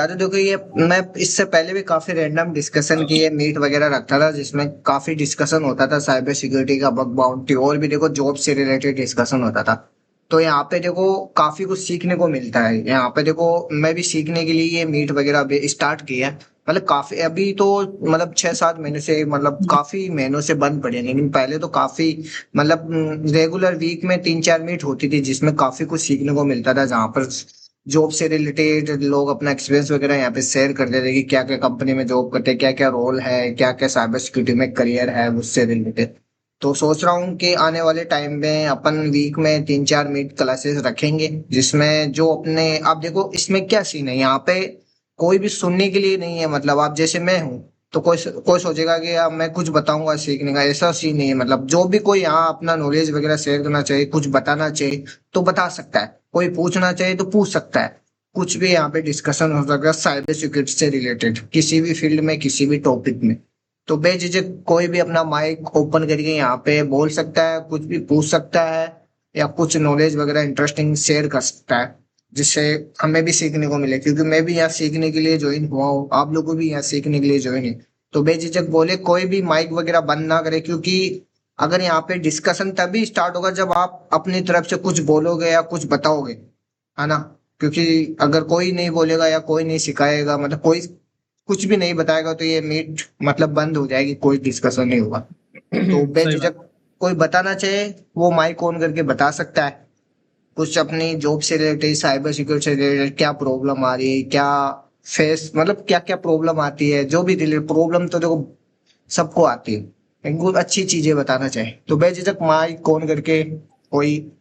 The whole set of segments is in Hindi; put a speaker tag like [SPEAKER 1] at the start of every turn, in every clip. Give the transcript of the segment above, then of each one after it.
[SPEAKER 1] बता दूं, देखो ये मैं इससे पहले भी काफी रैंडम डिस्कशन की, ये मीट वगैरह रखता था जिसमें काफी डिस्कशन होता था साइबर सिक्योरिटी का, बग बाउंटी, और भी देखो जॉब से रिलेटेड डिस्कशन होता था। तो यहाँ पे देखो काफी कुछ सीखने को मिलता है। यहाँ पे देखो मैं भी सीखने के लिए ये मीट वगैरह स्टार्ट किया है। मतलब काफी अभी तो मतलब 6-7 महीने से, मतलब काफी महीनों से बंद पड़े हैं, लेकिन पहले तो काफी मतलब रेगुलर वीक में 3-4 मीट होती थी जिसमें काफी कुछ सीखने को मिलता था, जहाँ पर जॉब से रिलेटेड लोग अपना एक्सपीरियंस वगैरह यहाँ पे शेयर करते थे कि क्या क्या कंपनी में जॉब करते हैं, क्या क्या रोल है, क्या क्या साइबर सिक्योरिटी में करियर है उससे रिलेटेड। तो सोच रहा हूँ कि आने वाले टाइम में अपन वीक में 3-4 मीट क्लासेस रखेंगे, जिसमें जो अपने, आप देखो इसमें क्या सीन है यहाँ पे, कोई भी सुनने के लिए नहीं है। मतलब आप जैसे मैं हूँ, तो कोई सोचेगा कि यार मैं कुछ बताऊंगा सीखने का, ऐसा सीन नहीं है। मतलब जो भी कोई यहाँ अपना नॉलेज वगैरह शेयर करना चाहिए, कुछ बताना चाहिए तो बता सकता है, कोई पूछना चाहिए तो पूछ सकता है। कुछ भी यहाँ पे डिस्कशन हो सकता है साइबर सिक्योरिटी से रिलेटेड, किसी भी फील्ड में, किसी भी टॉपिक में। तो बेझिझक कोई भी अपना माइक ओपन करके यहाँ पे बोल सकता है, कुछ भी पूछ सकता है, या कुछ नॉलेज वगैरह इंटरेस्टिंग शेयर कर सकता है, जिससे हमें भी सीखने को मिले। क्योंकि मैं भी यहाँ सीखने के लिए ज्वाइन हुआ हूँ, आप लोगों को भी यहाँ सीखने के लिए ज्वाइन है। तो बेझिझक बोले, कोई भी माइक वगैरह बंद ना करे, क्योंकि अगर यहाँ पे डिस्कशन तभी स्टार्ट होगा जब आप अपनी तरफ से कुछ बोलोगे या कुछ बताओगे, है ना। क्योंकि अगर कोई नहीं बोलेगा या कोई नहीं सिखाएगा, मतलब कोई कुछ भी नहीं बताएगा, तो ये मीट मतलब बंद हो जाएगी, कोई डिस्कशन नहीं होगा। तो
[SPEAKER 2] सही बात।
[SPEAKER 1] बेझिझक कोई बताना चाहे वो माइक ऑन करके बता सकता है, कुछ अपनी जॉब से रिलेटेड, साइबर सिक्योरिटी से रिलेटेड क्या प्रॉब्लम आ रही है, क्या फेस, मतलब क्या क्या प्रॉब्लम आती है, जो भी रिलेटेड प्रॉब्लम तो देखो सबको आती है, इनको अच्छी चीजें बताना चाहे तो बेझिझक माइक ऑन करके कोई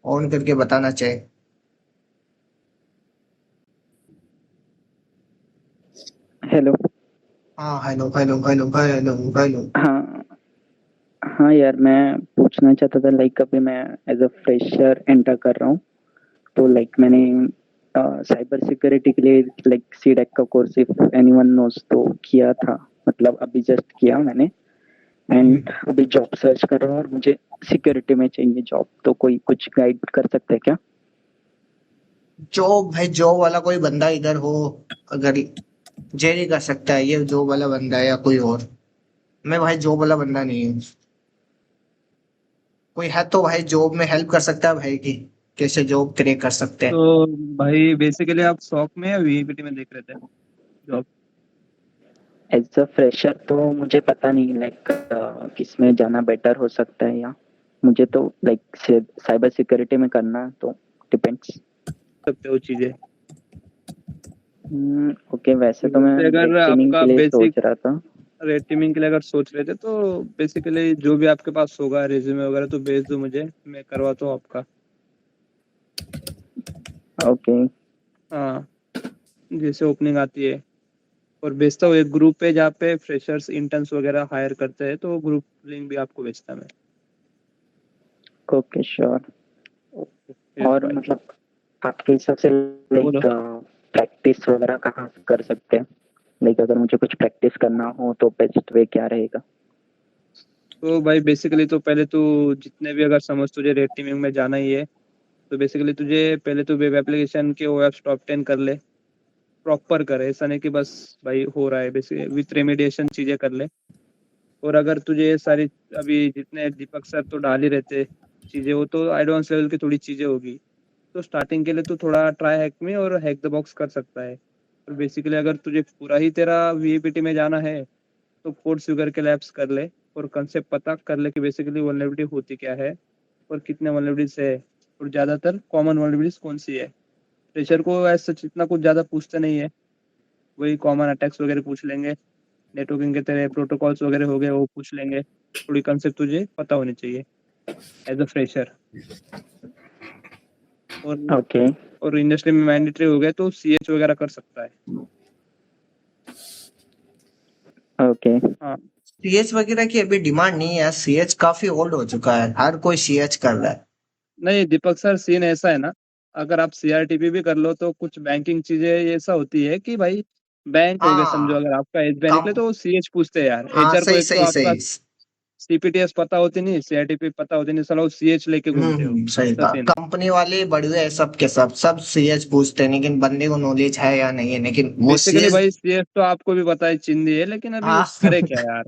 [SPEAKER 1] ऑन करके बताना चाहे।
[SPEAKER 3] हेलो।
[SPEAKER 1] हाँ, hello hello hello hello hello.
[SPEAKER 3] हाँ हाँ यार, मैं पूछना चाहता था, लाइक अभी मैं एज अ फ्रेशर एंटर कर रहा हूँ। तो लाइक मैंने साइबर सिक्योरिटी के लिए लाइक सीडेक का कोर्स, इफ एनीवन नोस, तो किया था। मतलब अभी जस्ट किया मैंने। एंड अभी जॉब सर्च कर रहा हूँ और मुझे सिक्योरिटी में चाहिए जॉब, तो कोई कुछ गाइड कर सकता है क्या?
[SPEAKER 1] जॉब भाई, जॉब वाला कोई बंदा इधर हो अगर, जेरी कर सकता है, ये जॉब वाला बंदा है या कोई और। मैं भाई जॉब वाला बंदा नहीं हूँ। कोई है तो भाई जॉब में हेल्प कर सकता है भाई की, कैसे जॉब क्रैक कर सकते हैं।
[SPEAKER 2] तो भाई बेसिकली आप शॉप में या वीपीटी में देख रहे थे जॉब?
[SPEAKER 3] एज अ फ्रेशर तो मुझे पता नहीं, लाइक किस में जाना बेटर हो सकता है, या मुझे तो लाइक साइबर सिक्योरिटी में करना है, तो डिपेंड्स।
[SPEAKER 2] सकते हो चीजें।
[SPEAKER 3] ओके, वैसे तो मैं
[SPEAKER 2] जैसे
[SPEAKER 3] रेड
[SPEAKER 2] अगर
[SPEAKER 3] टीमिंग के
[SPEAKER 2] आपका
[SPEAKER 3] लिए
[SPEAKER 2] बेसिक
[SPEAKER 3] सोच रहा था।
[SPEAKER 2] रेट टीमिंग के लिए अगर सोच रहे थे तो बेसिकली जो भी आपके पास होगा रिज्यूमे वगैरह तो भेज दो मुझे, मैं करवाता हूँ आपका।
[SPEAKER 3] ओके।
[SPEAKER 2] हाँ, जैसे ओपनिंग आती है। और भेजता हूँ एक ग्रुप पे जहाँ पे फ्रेशर्स इंटर्न्स वगैरह हायर करते हैं, तो ग्रुप लिंक भी आपको भेजता मैं।
[SPEAKER 3] Okay, sure.
[SPEAKER 2] यस
[SPEAKER 3] और
[SPEAKER 2] भाई।
[SPEAKER 3] मतलब आपके हिसाब से
[SPEAKER 2] बोलो।
[SPEAKER 3] लाइक प्रैक्टिस वगैरह कहाँ से कर सकते हैं? लाइक अगर मुझे कुछ प्रैक्टिस करना हो तो बेस्ट वे क्या रहेगा?
[SPEAKER 2] तो भाई बेसिकली तो पहले तो जितने भी अगर समझ तुझे रेट टीमिंग में जाना ही है, तो बेसिकली तुझे पहले तो वेब एप्लीकेशन के ओएप्स टॉप 10 कर ले। प्रॉपर कर, ऐसा नहीं कि बस भाई हो रहा है, बेसिकली विथ रेमिडिएशन चीजें कर ले। और अगर तुझे ये सारी, अभी जितने दीपक सर तो डाल ही रहते चीजें, वो तो एडवांस लेवल की थोड़ी चीजें होगी। तो स्टार्टिंग के लिए तो थोड़ा ट्राई हैक में और हैक द बॉक्स कर सकता है। और बेसिकली अगर तुझे पूरा ही तेरा वीपीटी में जाना है, तो कोड स्विगर के लैब्स कर ले। और कंसेप्ट पता कर ले कि बेसिकली वल्नरेबिलिटी होती क्या है, और कितने वल्नरेबिलिटीज है, और ज्यादातर कॉमन वल्नरेबिलिटीज कौन सी है। फ्रेशर को ऐसा इतना कुछ ज्यादा पूछते नहीं है, वही कॉमन अटैक्स वगैरह पूछ लेंगे। नेटवर्किंग के तेरे प्रोटोकॉल्स वगैरह हो गए वो पूछ लेंगे। थोड़ी कंसेप्ट तुझे पता होनी चाहिए एज अ फ्रेशर। और
[SPEAKER 3] ओके।
[SPEAKER 2] और इंडस्ट्री में मैंडेटरी हो गया तो सीएच वगैरह कर सकता है।
[SPEAKER 3] ओके।
[SPEAKER 2] हाँ।
[SPEAKER 1] सीएच वगैरह की अभी डिमांड नहीं है, सीएच काफी ओल्ड हो चुका है, हर कोई सीएच कर रहा है।
[SPEAKER 2] नहीं दीपक सर, सीन ऐसा है ना, अगर आप सीआरटीपी भी कर लो तो कुछ बैंकिंग चीजें ऐसा होती है कि भाई, बैंक हो गया समझो,
[SPEAKER 1] हाँ,
[SPEAKER 2] अगर आपका एसबीआई
[SPEAKER 1] कम,
[SPEAKER 2] निकले तो सीएच पूछते हैं यार,
[SPEAKER 1] हाँ
[SPEAKER 2] एचआर को
[SPEAKER 1] सही
[SPEAKER 2] एक तो
[SPEAKER 1] सही
[SPEAKER 2] आपका
[SPEAKER 1] सही।
[SPEAKER 2] सीपीटीएस पता होती नहीं, सीआईटीपी पता होती नहीं, साला सीएच लेके घूमते हो,
[SPEAKER 1] सही
[SPEAKER 2] ऐसा
[SPEAKER 1] कहा।
[SPEAKER 2] सीन है।
[SPEAKER 1] कंपनी वाले बढ़िया है सब के सब सीएच पूछते हैं, लेकिन बंदे को नॉलेज है या नहीं है, लेकिन वो
[SPEAKER 2] बेसिकली
[SPEAKER 1] सीएच।
[SPEAKER 2] भाई सीएच तो आपको भी पता है चिंदी है, लेकिन अभी
[SPEAKER 1] हाँ
[SPEAKER 2] करे क्या यार।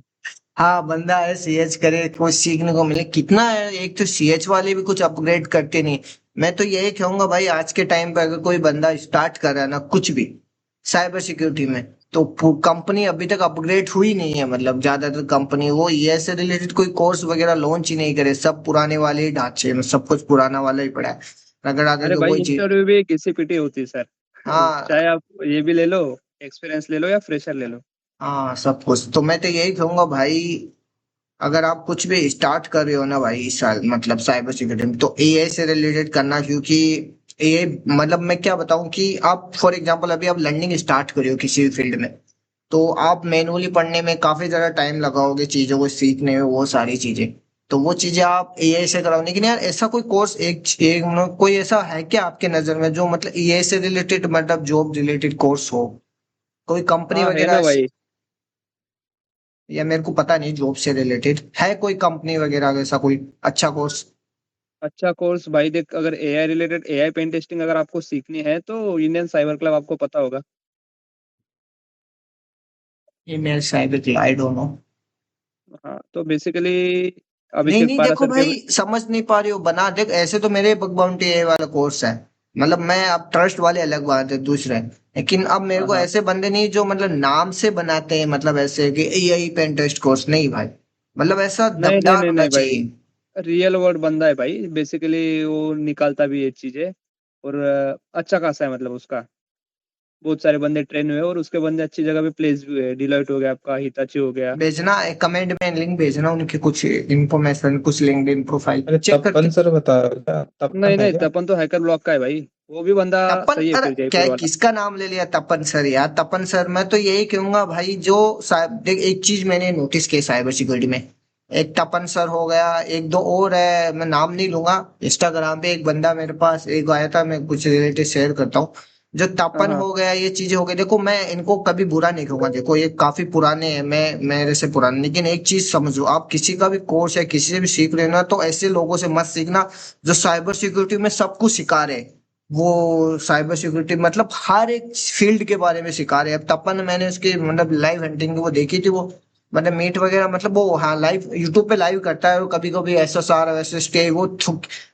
[SPEAKER 1] हाँ, बंदा है सीएच करे, कुछ सीखने को मिले कितना है। एक तो सीएच वाले भी कुछ अपग्रेड करते नहीं। मैं तो यही कहूंगा भाई, आज के टाइम पे अगर कोई बंदा स्टार्ट कर रहा है ना कुछ भी साइबर सिक्योरिटी में, तो कंपनी अभी तक अपग्रेड हुई नहीं है। मतलब ज्यादातर कंपनी वो ये से रिलेटेड कोई कोर्स वगैरह लॉन्च ही नहीं करे, सब पुराने वाले ही ढांचे में, सब कुछ पुराना वाला ही पड़ा है। अगर आगे
[SPEAKER 2] अरे
[SPEAKER 1] तो
[SPEAKER 2] भाई
[SPEAKER 1] वही चीज।
[SPEAKER 2] इंटरव्यू भी घिसी पिटी होती है सर।
[SPEAKER 1] हाँ
[SPEAKER 2] चाहे आप ये भी ले लो, एक्सपीरियंस ले लो या फ्रेशर ले लो।
[SPEAKER 1] हाँ, सब कुछ तो मैं तो यही कहूंगा भाई, अगर आप कुछ भी स्टार्ट कर रहे हो ना भाई इस साल, मतलब साइबर सिक्योरिटी में, तो एआई से रिलेटेड करना। क्योंकि एआई, मतलब मैं क्या बताऊं कि आप फॉर एग्जांपल अभी आप लर्निंग स्टार्ट कर रहे हो किसी भी फील्ड में, तो आप मैनुअली पढ़ने में काफी ज्यादा टाइम लगाओगे, चीजों को सीखने में, वो सारी चीजें। तो वो चीजें आप एआई से कराओ। लेकिन यार ऐसा कोई कोर्स एक मतलब कोई ऐसा है क्या आपके नजर में जो मतलब एआई से रिलेटेड, मतलब जॉब रिलेटेड कोर्स हो, कोई कंपनी
[SPEAKER 2] हाँ है
[SPEAKER 1] वगैरह
[SPEAKER 2] ना भाई।
[SPEAKER 1] या मेरे को पता नहीं, जॉब से रिलेटेड है कोई कंपनी वगैरह का ऐसा कोई अच्छा कोर्स?
[SPEAKER 2] अच्छा कोर्स भाई देख, अगर AI related AI pen testing अगर आपको सीखनी है तो इंडियन साइबर क्लब आपको पता होगा।
[SPEAKER 1] Email cyber I don't know.
[SPEAKER 2] हाँ तो बेसिकली
[SPEAKER 1] नहीं
[SPEAKER 2] अभिषेक
[SPEAKER 1] नहीं,
[SPEAKER 2] पारा
[SPEAKER 1] देखो
[SPEAKER 2] सर के।
[SPEAKER 1] भाई समझ नहीं पा रही हो, बना देख ऐसे तो मेरे बग बाउंटी ए वाला कोर्स है। मतलब मैं, अब ट्रस्ट वाले अलग बात है दूसरे, लेकिन अब मेरे
[SPEAKER 2] हाँ
[SPEAKER 1] को
[SPEAKER 2] हाँ।
[SPEAKER 1] ऐसे बंदे नहीं जो मतलब नाम से बनाते हैं, मतलब ऐसे कि एआई पेन टेस्ट कोर्स नहीं भाई। मतलब ऐसा
[SPEAKER 2] नहीं नहीं
[SPEAKER 1] दमदार
[SPEAKER 2] नहीं
[SPEAKER 1] होना
[SPEAKER 2] नहीं भाई,
[SPEAKER 1] चाहिए।
[SPEAKER 2] रियल वर्ल्ड बंदा है भाई, बेसिकली वो निकालता भी ये चीजें। और अच्छा खासा है मतलब उसका। बहुत सारे बंदे ट्रेन हुए और उसके बंदे अच्छी जगह पे प्लेस भी हुए, डिलॉयट हो गया आपका, हिताची हो गया।
[SPEAKER 1] भेजना एक कमेंट में लिंक भेजना, उनकी कुछ इंफॉर्मेशन, कुछ लिंक्डइन प्रोफाइल
[SPEAKER 4] अरे
[SPEAKER 1] चेक करके।
[SPEAKER 4] तपन सर बता रहा था,
[SPEAKER 2] नहीं
[SPEAKER 4] तपन है
[SPEAKER 2] नहीं,
[SPEAKER 4] क्या?
[SPEAKER 2] तपन तो हैकर ब्लॉक का है भाई। वो भी बंदा
[SPEAKER 1] तपन,
[SPEAKER 2] सही है
[SPEAKER 1] अरे
[SPEAKER 2] फिर,
[SPEAKER 1] क्या
[SPEAKER 2] जयपुर वाला।
[SPEAKER 1] किसका नाम ले लिया तपन सर? यार तपन सर, मैं तो यही कहूंगा भाई, जो देख एक चीज मैंने नोटिस की साइबर सिक्योरिटी में, एक तपन सर हो गया, एक दो और है, मैं नाम नहीं लूंगा। इंस्टाग्राम पे एक बंदा मेरे पास एक आया था, मैं कुछ रिलेटेड शेयर करता हूँ। जो
[SPEAKER 2] हाँ
[SPEAKER 1] तपन
[SPEAKER 2] हाँ
[SPEAKER 1] हो गया, ये चीजें हो गई, देखो मैं इनको कभी बुरा नहीं कहूंगा, देखो ये काफी पुराने हैं, मैं मेरे से पुराने, लेकिन एक चीज समझो, आप किसी का भी कोर्स या किसी से भी सीख रहे हो ना, तो ऐसे लोगों से मत सीखना जो साइबर सिक्योरिटी में सब कुछ सिखा रहे हैं। वो साइबर सिक्योरिटी मतलब हर एक फील्ड के बारे में सिखा रहे हैं। अब तपन, मैंने उसकी मतलब लाइव हंटिंग वो देखी थी, वो मतलब मीट वगैरह, मतलब वो हाँ लाइव यूट्यूब पे लाइव करता है, और कभी कभी एसएसआर वैसे स्टे वो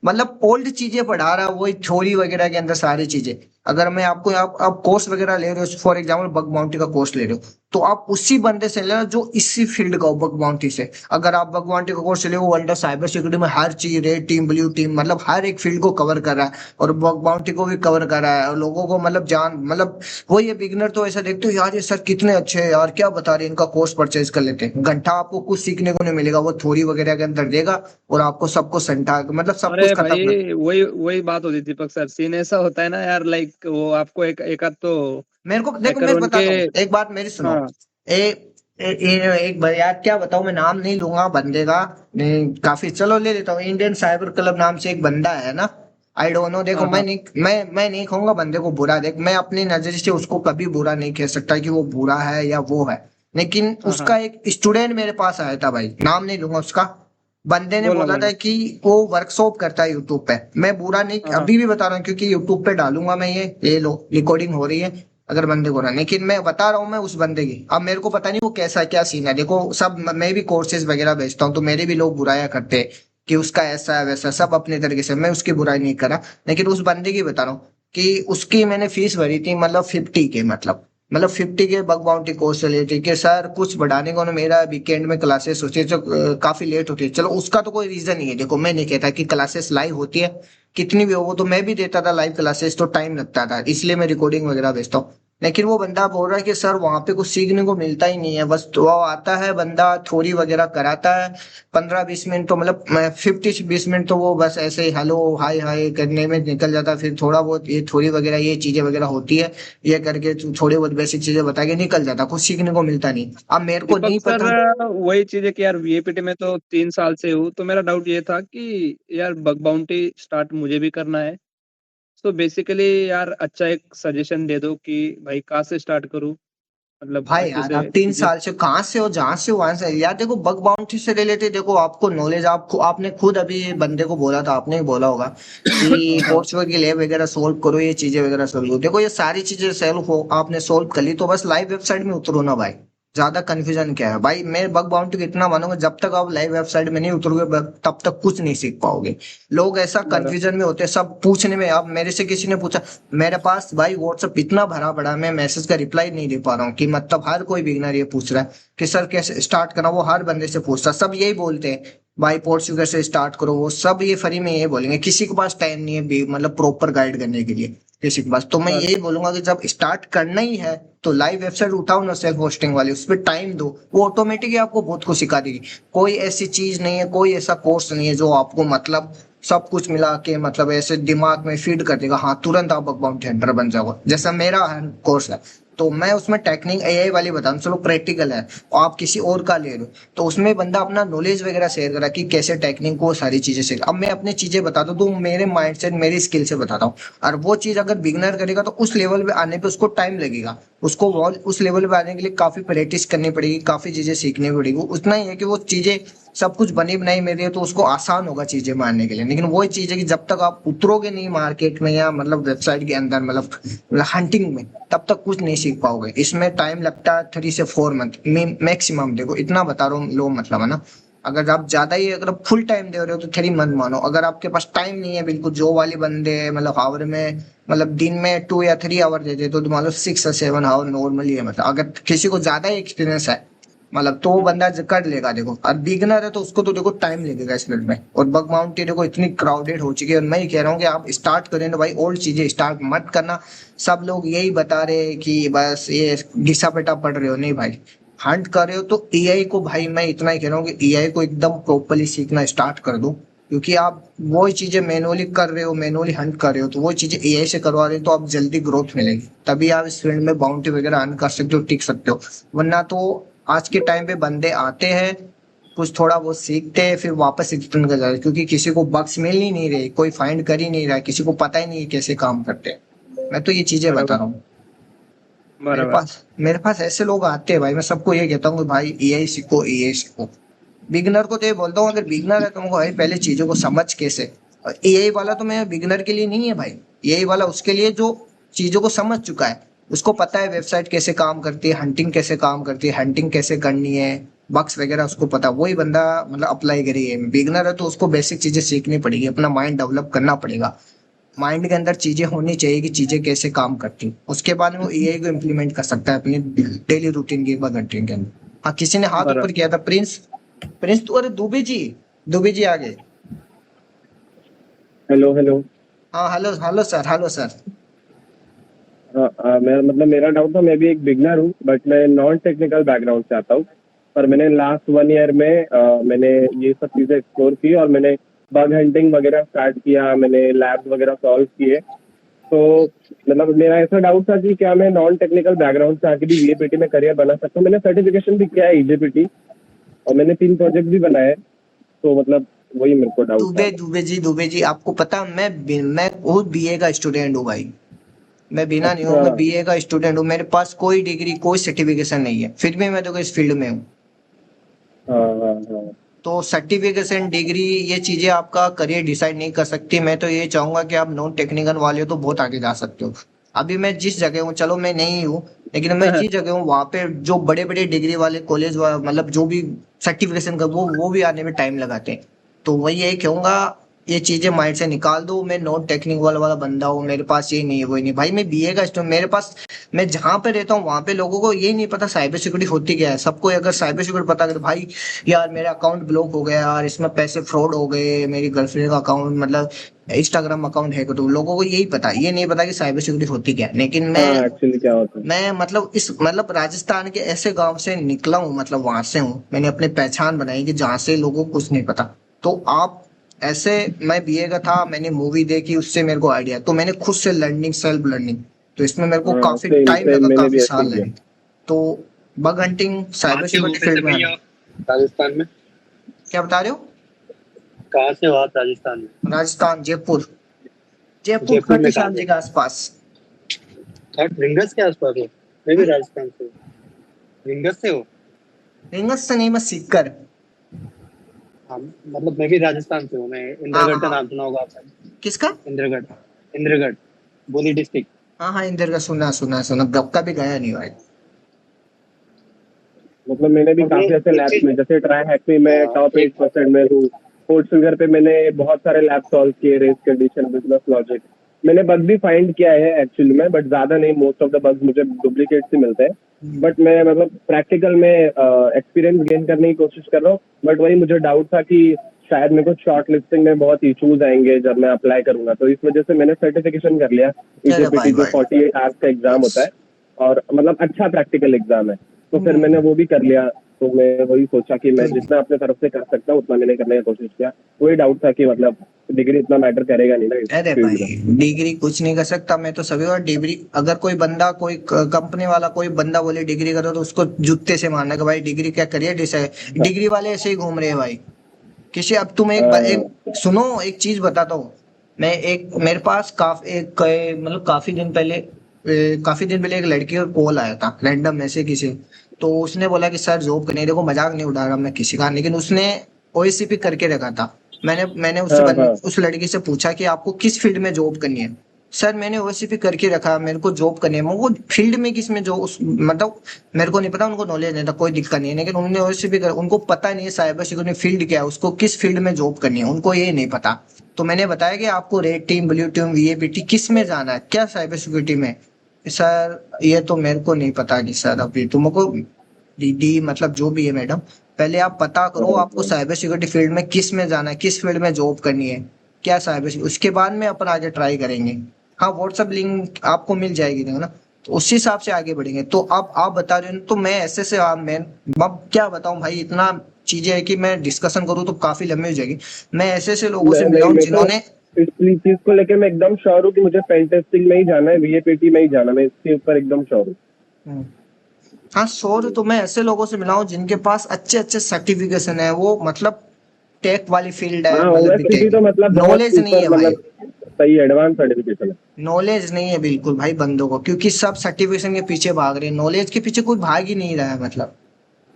[SPEAKER 1] मतलब ओल्ड चीजें पढ़ा रहा है, वही थ्योरी वगैरह के अंदर सारी चीजें। अगर मैं आपको, आप कोर्स वगैरह ले रहे हो, फॉर एग्जाम्पल बग बाउंटी का कोर्स ले रहे हो, तो आप उसी बंदे से लेना जो इसी फील्ड का हो, बग बाउंटी से। अगर आप बग बाउंटी का कोर्स ले, वो अंडर साइबर सिक्योरिटी में हर चीज, रेड टीम, ब्लू टीम, मतलब हर एक फील्ड को कवर कर रहा है, और बग बाउंटी को भी कवर कर रहा है, और लोगों को मतलब जान, मतलब वो ये बिगनर तो ऐसा देखते हो यार, ये सर कितने अच्छे हैं यार, क्या बता रहे हैं, इनका कोर्स परचेज कर लेते हैं। घंटा आपको कुछ सीखने को नहीं मिलेगा, वो थ्योरी वगैरह के अंदर देगा, और आपको सब कुछ संटा, मतलब सब कुछ
[SPEAKER 2] अरे
[SPEAKER 1] खत्म कर।
[SPEAKER 2] भाई वही वही बात होती थी दीपक सर, सीन ऐसा होता है ना यार, लाइक वो आपको एक आध तो
[SPEAKER 1] मेरे को देखो,
[SPEAKER 2] हैकर
[SPEAKER 1] मैं
[SPEAKER 2] उनके।
[SPEAKER 1] बताता हूँ, एक बात मेरी सुनो।
[SPEAKER 2] हाँ
[SPEAKER 1] ए, एक भाई यार, क्या बताऊं, मैं नाम नहीं लूंगा बंदे का। काफी, चलो ले लेता हूँ, इंडियन साइबर क्लब नाम से एक बंदा है ना। आई डोंट नो, देखो
[SPEAKER 2] हाँ हाँ
[SPEAKER 1] मैं नहीं कहूंगा बंदे को बुरा, देख मैं अपनी नजर से उसको कभी बुरा नहीं कह सकता कि वो बुरा है या वो है। लेकिन
[SPEAKER 2] हाँ हाँ।
[SPEAKER 1] उसका एक स्टूडेंट मेरे पास आया था भाई, नाम नहीं लूंगा उसका। बंदे ने
[SPEAKER 2] बोलो
[SPEAKER 1] बोला
[SPEAKER 2] बोलो।
[SPEAKER 1] था कि वो वर्कशॉप करता है यूट्यूब पे। मैं बुरा नहीं,
[SPEAKER 2] हाँ हाँ
[SPEAKER 1] अभी भी बता रहा हूँ, क्योंकि यूट्यूब पे डालूंगा मैं, ये लो रिकॉर्डिंग हो रही है, अगर बंदे को ना, लेकिन मैं बता रहा हूँ मैं उस बंदे की, अब मेरे को पता नहीं वो कैसा क्या सीन है। देखो सब, मैं भी कोर्सेज वगैरह भेजता हूँ, तो मेरे भी लोग बुराया करते हैं कि उसका ऐसा है वैसा, सब अपने तरीके से, मैं उसकी बुराई नहीं करा। लेकिन उस बंदे की बता रहा हूँ कि उसकी मैंने फीस भरी थी, मतलब 50 के, मतलब 50 के बग बाउंटी कोर्स से लिए थे कि सर कुछ बढ़ाने को ना, मेरा वीकेंड में क्लासेस होती है, जो काफी लेट होती है। चलो उसका तो कोई रीजन नहीं है, देखो मैं नहीं कहता कि क्लासेस लाइव होती है, कितनी भी हो, वो तो मैं भी देता था लाइव क्लासेस, तो टाइम लगता था, इसलिए मैं रिकॉर्डिंग वगैरह भेजता हूँ। लेकिन वो बंदा बोल रहा है कि सर वहां पे कुछ सीखने को मिलता ही नहीं है, बस तो वो आता है बंदा, थ्योरी वगैरह कराता है, 15-20 मिनट तो, मतलब 50 से 20 मिनट तो वो बस ऐसे ही हेलो हाय हाय करने में निकल जाता है, फिर थोड़ा बहुत ये थ्योरी वगैरह, ये चीजें वगैरह होती है, ये करके थोड़ी बहुत बेसिक चीजें बता के निकल जाता, कुछ सीखने को मिलता नहीं। अब मेरे को
[SPEAKER 2] दीपक
[SPEAKER 1] नहीं
[SPEAKER 2] सर,
[SPEAKER 1] पता।
[SPEAKER 2] वही चीज है कि यार वीएपीटी में तो 3 साल से हूँ, तो मेरा डाउट ये था कि यार बग बाउंटी स्टार्ट मुझे भी करना है। तो बेसिकली यार अच्छा एक सजेशन दे दो कि भाई कहाँ से स्टार्ट करूँ, मतलब
[SPEAKER 1] भाई
[SPEAKER 2] अच्छे
[SPEAKER 1] यार
[SPEAKER 2] से
[SPEAKER 1] आप 3
[SPEAKER 2] चीजें।
[SPEAKER 1] साल से कहाँ से हो, जहाँ से हो वहां से यार। देखो बग बाउंटी से रिलेटेड देखो आपको नॉलेज, आपने खुद अभी बंदे को बोला था, आपने ही बोला होगा कि
[SPEAKER 2] हाँ
[SPEAKER 1] पोर्ट्स की लैब वगैरह सोल्व करो, ये चीजें वगैरह सोल्व करो। देखो ये सारी चीजें सोल्व हो, आपने सोल्व कर ली तो बस लाइव वेबसाइट में उतरो ना भाई। ज्यादा कंफ्यूजन क्या है भाई। मैं बग बाउंटी को इतना मानूंगा, जब तक आप लाइव वेबसाइट में नहीं उतरोगे तब तक कुछ नहीं सीख पाओगे। लोग ऐसा
[SPEAKER 2] बराबर।
[SPEAKER 1] कंफ्यूजन में होते हैं सब पूछने में। अब मेरे से किसी ने पूछा, मेरे पास भाई व्हाट्सएप इतना भरा पड़ा है, मैं मैसेज का रिप्लाई नहीं दे पा रहा हूँ कि मतलब हर कोई बिगनर ये पूछ रहा है कि सर कैसे स्टार्ट करना। वो हर बंदे से पूछता है, सब यही बोलते हैं भाई पोर्ट्स कैसे स्टार्ट करो। वो सब ये फ्री में यही बोलेंगे, किसी के पास टाइम नहीं है मतलब प्रॉपर गाइड करने के लिए किसी के पास। तो मैं
[SPEAKER 2] बराबर।
[SPEAKER 1] यही बोलूंगा कि जब स्टार्ट करना ही है तो लाइव वेबसाइट उठाओ ना, सेल्फ होस्टिंग वाली, उस पर टाइम दो, वो ऑटोमेटिकली आपको बहुत कुछ सिखा देगी। कोई ऐसी चीज नहीं है, कोई ऐसा कोर्स नहीं है जो आपको मतलब सब कुछ मिला के मतलब ऐसे दिमाग में फीड कर देगा, हाँ तुरंत आप बग बाउंटी हंटर बन जाओगे। जैसा मेरा कोर्स है तो मैं उसमें टेक्निक एआई वाली बताऊं, चलो प्रैक्टिकल है और आप किसी और का ले रहे हो तो उसमें बंदा अपना नॉलेज वगैरह शेयर करा कि कैसे टेक्निक को सारी चीजें शेयर। अब मैं अपनी चीजें बताता हूँ तो मेरे माइंडसेट मेरी स्किल से बताता हूँ। और वो चीज अगर बिगनर करेगा तो उस लेवल पे आने पे उसको टाइम लगेगा। उसको उस लेवल पे आने के लिए काफी प्रैक्टिस करनी पड़ेगी, काफी चीजें सीखनी पड़ेगी। उतना ही है कि वो चीजें सब कुछ बनी बनाई मिल रही है तो उसको आसान होगा चीजें मारने के लिए। लेकिन वही चीज है कि जब तक आप उतरोगे नहीं मार्केट में या मतलब वेबसाइट के अंदर मतलब हंटिंग में, तब तक कुछ नहीं सीख पाओगे। इसमें टाइम लगता है 3 से 4 मंथ मैक्सिमम। देखो इतना बता रहा हूँ, लो मतलब है ना। अगर आप ज्यादा ही अगर फुल टाइम दे रहे हो तो 3 मंथ मानो। अगर आपके पास टाइम नहीं है बिल्कुल, जो वाले बंदे मतलब आवर में मतलब दिन में 2 या 3 आवर देते तो मान लो 6 या 7 आवर नॉर्मली है। मतलब अगर किसी को ज्यादा ही एक्सपीरियंस है मतलब तो वो बंदा कर लेगा। देखो अब बिगनर है तो उसको तो देखो टाइम लगेगा इस फील्ड में। और बग बाउंटी देखो इतनी क्राउडेड हो चुकी है, और मैं ये कह रहा हूँ कि आप स्टार्ट करें ना भाई, ओल्ड चीजें स्टार्ट मत करना। सब लोग यही बता रहे हैं कि बस ये घिसा पेटा पढ़ रहे हो, नहीं भाई। हंट कर रहे हो तो एआई को, भाई मैं इतना ही कह रहा हूँ कि एआई को एकदम प्रॉपरली सीखना स्टार्ट कर दो। क्योंकि आप वो चीजें मैनुअली कर रहे हो, मैनुअली हंट कर रहे हो, तो वो चीजें एआई से करवा रहे हो तो आप जल्दी ग्रोथ मिलेगी, तभी आप इस फील्ड में बाउंटी वगैरह अर्न कर सकते हो, टिक सकते हो। वरना तो आज के टाइम पे बंदे आते हैं, कुछ थोड़ा बहुत सीखते हैं, फिर वापस रिटर्न कर जाते हैं, क्योंकि किसी को बग्स मिल ही नहीं रही, कोई फाइंड कर ही नहीं रहा है, किसी को पता ही नहीं है कैसे काम करते हैं। मैं तो ये चीजें बता
[SPEAKER 2] बराबर।
[SPEAKER 1] रहा हूँ। मेरे
[SPEAKER 2] बराबर।
[SPEAKER 1] पास मेरे पास ऐसे लोग आते हैं भाई, मैं सबको ये कहता हूँ कि भाई एआई सीखो, एआई सीखो। बिगनर को तो ये बोलता हूँ, अगर बिगनर है तुमको भाई पहले चीजों को समझ कैसे। और एआई वाला तो मैं बिगनर के लिए नहीं है भाई। एआई वाला उसके लिए जो चीजों को समझ चुका है, उसको पता है वेबसाइट कैसे काम करती है, हंटिंग कैसे काम करती है, हंटिंग कैसे करनी है, बग्स वगैरह उसको पता, वही बंदा मतलब अप्लाई करिए। बिगनर है तो उसको बेसिक चीजें सीखनी पड़ेगी, अपना माइंड डेवलप करना पड़ेगा। माइंड के अंदर चीजें होनी चाहिए कि चीजें कैसे काम करती हैं, उसके बाद में वो एआई को इम्प्लीमेंट कर सकता है अपनी डेली रूटीन की घंटे के अंदर। हाँ किसी ने हाथ ऊपर
[SPEAKER 2] बराबर।
[SPEAKER 1] किया था, प्रिंस। प्रिंस तो, अरे दुबे जी, दुबे जी आ गए।
[SPEAKER 4] Hello hello.
[SPEAKER 1] हाँ hello hello sir, hello sir.
[SPEAKER 4] मैं मतलब मेरा डाउट था, मैं भी एक बिगनर हूँ बट मैं नॉन टेक्निकल बैकग्राउंड से आता हूँ। पर मैंने लास्ट 1 ईयर में मैंने ये सब चीज़ें एक्सप्लोर की और मैंने बग हंटिंग वगैरह स्टार्ट किया, मैंने लैब्स वगैरह सॉल्व किए। तो मतलब मेरा ऐसा डाउट था कि क्या मैं नॉन टेक्निकल बैकग्राउंड से आके भी वीएपीटी में करियर बना सकता हूँ। मैंने सर्टिफिकेशन भी किया है ईजेपीटी और मैंने 3 प्रोजेक्ट भी बनाए हैं। तो मतलब वही मेरे को डाउट था।
[SPEAKER 1] दुबे जी आपको पता, मैं खुद बीए का स्टूडेंट हूँ भाई। मैं बिना नहीं हूँ,
[SPEAKER 4] अच्छा।
[SPEAKER 1] मैं बीए का स्टूडेंट हूँ, मेरे पास कोई डिग्री कोई सर्टिफिकेशन नहीं है, फिर भी मैं देखो इस फील्ड में हूँ।
[SPEAKER 4] हाँ हाँ हाँ।
[SPEAKER 1] तो सर्टिफिकेशन डिग्री ये चीजें आपका करियर डिसाइड नहीं कर सकती। मैं तो ये चाहूंगा कि आप नॉन टेक्निकल वाले हो तो बहुत आगे जा सकते हो। अभी मैं जिस जगह हूँ, चलो मैं नहीं हूँ, लेकिन मैं जिस जगह हूँ वहां पे जो बड़े बड़े डिग्री वाले कॉलेज मतलब जो भी सर्टिफिकेशन का वो भी आने में टाइम लगाते हैं। तो वही यही कहूंगा, ये चीजें माइंड से निकाल दो। मैं नॉन टेक्निकल वाला बंदा हूँ, मेरे पास ये नहीं है वो नहीं भाई, मैं बीए का स्टूडेंट। मेरे पास, मैं जहां पे रहता हूँ वहां पे लोगों को ये नहीं पता साइबर सिक्योरिटी होती क्या है। सबको अगर साइबर सिक्योरिटी पता कर भाई, यार मेरा अकाउंट ब्लॉक हो गया यार, इसमें पैसे फ्रॉड हो गए, मेरी गर्लफ्रेंड का अकाउंट मतलब इंस्टाग्राम अकाउंट हैक हो, तो लोगों को यही पता, ये नहीं पता कि साइबर सिक्योरिटी होती क्या है। लेकिन
[SPEAKER 4] हाँ एक्चुअली क्या होता है।
[SPEAKER 1] मैं मतलब इस मतलब राजस्थान के ऐसे गांव से निकला हूँ, मतलब वहां से हूँ, मैंने अपनी पहचान बनाई कि जहाँ से लोगों को कुछ नहीं पता। तो आप ऐसे, मैं बीए का था, मैंने मूवी देखी, उससे मेरे को आइडिया, तो मैंने खुद से लर्निंग, सेल्फ लर्निंग, तो इसमें मेरे को
[SPEAKER 4] हाँ
[SPEAKER 1] काफी
[SPEAKER 4] सेम
[SPEAKER 1] टाइम
[SPEAKER 4] सेम
[SPEAKER 1] लगा,
[SPEAKER 4] मैंने
[SPEAKER 1] काफी
[SPEAKER 4] भी ऐसे
[SPEAKER 1] साल
[SPEAKER 4] ही किया।
[SPEAKER 1] लगे। तो बग हंटिंग
[SPEAKER 5] कहाँ
[SPEAKER 1] साइबर
[SPEAKER 5] से हो
[SPEAKER 1] सिक्योरिटी
[SPEAKER 5] वैसे
[SPEAKER 1] फील्ड में
[SPEAKER 5] भाई
[SPEAKER 1] आना।
[SPEAKER 5] आप राजस्थान में?
[SPEAKER 1] क्या बता रहे हो?
[SPEAKER 5] कहाँ से हो आप राजस्थान में?
[SPEAKER 1] राजस्थान, जयपुर। जयपुर
[SPEAKER 5] जयपुर में कहाँ
[SPEAKER 1] खाटूश्याम
[SPEAKER 5] पे?
[SPEAKER 1] जी के आसपास।
[SPEAKER 5] रींगस के आसपास हो? मैं भी राजस्थान से हूँ। रिंगस से हो?
[SPEAKER 1] रिंगस से नहीं, मैं सीकर।
[SPEAKER 5] हाँ मतलब मैं भी राजस्थान से हूँ। मैं
[SPEAKER 1] हाँ
[SPEAKER 5] इंद्रगढ़ का
[SPEAKER 1] हाँ।
[SPEAKER 5] नाम सुना होगा आपने?
[SPEAKER 1] किसका?
[SPEAKER 5] इंद्रगढ़, इंद्रगढ़, बोली डिस्ट्रिक्ट।
[SPEAKER 1] हाँ हाँ, इंदर का सुना सुना सुना, गप का भी गया नहीं भाई।
[SPEAKER 4] मतलब मैंने भी
[SPEAKER 5] हमने
[SPEAKER 4] काफी ऐसे
[SPEAKER 5] एक
[SPEAKER 4] लैब्स
[SPEAKER 5] चीज,
[SPEAKER 4] में, जैसे ट्राई हैक में मैं टॉप
[SPEAKER 5] एक
[SPEAKER 4] 8% में हूँ। फोर्थ फिगर पे मैंने बहुत सारे लैब सॉल्व किए, रेस कंडीशन, बिजनेस लॉजिक। मैंने बग भी फाइंड किया है एक्चुअली में, बट ज्यादा नहीं। मोस्ट ऑफ द बग्स मुझे डुप्लीकेट से मिलते हैं। बट मैं मतलब प्रैक्टिकल में एक्सपीरियंस गेन करने की कोशिश कर रहा हूँ। बट वही मुझे डाउट था कि शायद मेरे को शॉर्ट लिस्टिंग में बहुत इशूज आएंगे जब मैं अप्लाई करूंगा, तो इस वजह से मैंने सर्टिफिकेशन कर लिया
[SPEAKER 1] अरे
[SPEAKER 4] ईजेपीटी,
[SPEAKER 1] भाई
[SPEAKER 4] जो
[SPEAKER 1] भाई।
[SPEAKER 4] 48 आवर्स का एग्जाम होता है। और मतलब अच्छा प्रैक्टिकल एग्जाम है, तो फिर मैंने वो भी कर लिया। तो मैं वही सोचा कि मैं जितना अपने तरफ से कर सकता हूँ उतना मैंने करने की कोशिश किया। वही डाउट था कि मतलब डिग्री इतना मैटर करेगा नहीं ना इस
[SPEAKER 1] अरे
[SPEAKER 4] फील्ड में।
[SPEAKER 1] भाई, डिग्री कुछ नहीं कर सकता। मैं तो सभी और डिग्री, अगर कोई बंदा, कोई कंपनी वाला कोई बंदा बोले डिग्री करो, तो उसको जूते से मारना कि भाई डिग्री क्या करियर डिसाइड। डिग्री वाले ऐसे ही घूम रहे हैं भाई। किसी, अब तुम एक सुनो, एक चीज बताता हूँ। मैं एक, मेरे पास काफी मतलब काफी दिन पहले एक लड़की का कॉल आया था रैंडम में से किसी। तो उसने बोला कि सर जॉब करनी है। देखो मजाक नहीं उड़ा रहा मैं किसी का, लेकिन उसने ओएससीपी करके रखा था। मैंने
[SPEAKER 4] हाँ हाँ।
[SPEAKER 1] उस लड़की से पूछा कि आपको किस फील्ड में जॉब करनी है। सर मैंने ओएससीपी करके रखा, मेरे को जॉब करनी है। मैं वो फील्ड में किस में जो उस मतलब मेरे को नहीं पता, उनको नॉलेज नहीं था, कोई दिक्कत नहीं है, लेकिन उन्होंने ओएससीपी कर, उनको पता नहीं है साइबर सिक्योरिटी फील्ड क्या है, उसको किस फील्ड में जॉब करनी है, उनको ये नहीं पता। तो मैंने बताया कि आपको रेड टीम, ब्लू टीम, वीएपीटी किस में जाना है, क्या साइबर सिक्योरिटी में। सर ये तो मेरे को नहीं पता कि सर अभी तुमको डी मतलब जो भी है मैडम, पहले आप पता करो आपको साइबर सिक्योरिटी फील्ड में किस में जाना है, किस फील्ड में जॉब करनी है, क्या साइबर, उसके बाद में अपन आगे ट्राई करेंगे। हाँ, व्हाट्सएप लिंक आपको मिल जाएगी, देखो ना। तो उस हिसाब से आगे बढ़ेंगे। तो अब आप बता रहे हो, तो मैं ऐसे से मैं अब क्या बताऊं भाई, इतना चीजें है कि मैं डिस्कशन करूं तो काफी लंबी हो जाएगी। मैं ऐसे ऐसे लोगों से मिला
[SPEAKER 4] नहीं,
[SPEAKER 1] हूं
[SPEAKER 4] मैं तो
[SPEAKER 1] जिन्होंने,
[SPEAKER 4] इस चीज को लेके मैं एकदम श्योर हूँ कि मुझे पेन टेस्टिंग में ही जाना है, वीएपीटी में ही जाना है। मैं इसके ऊपर एकदम श्योर हूँ।
[SPEAKER 1] हाँ श्योर, तो मैं ऐसे लोगों से मिला हूं जिनके पास अच्छे अच्छे सर्टिफिकेशन है, वो मतलब टेक वाली फील्ड है,
[SPEAKER 4] हाँ,
[SPEAKER 1] मतलब
[SPEAKER 4] ओएससीपी
[SPEAKER 1] बीटेक।
[SPEAKER 4] तो मतलब बहुत
[SPEAKER 1] नॉलेज नहीं
[SPEAKER 4] ऊपर,
[SPEAKER 1] है भाई,
[SPEAKER 4] मतलब सही एडवांस सर्टिफिकेशन है।
[SPEAKER 1] नॉलेज नहीं है बिल्कुल भाई बंदों को, क्योंकि सब सर्टिफिकेशन के पीछे भाग रहे हैं, नॉलेज के पीछे कोई भाग ही नहीं रहा है मतलब।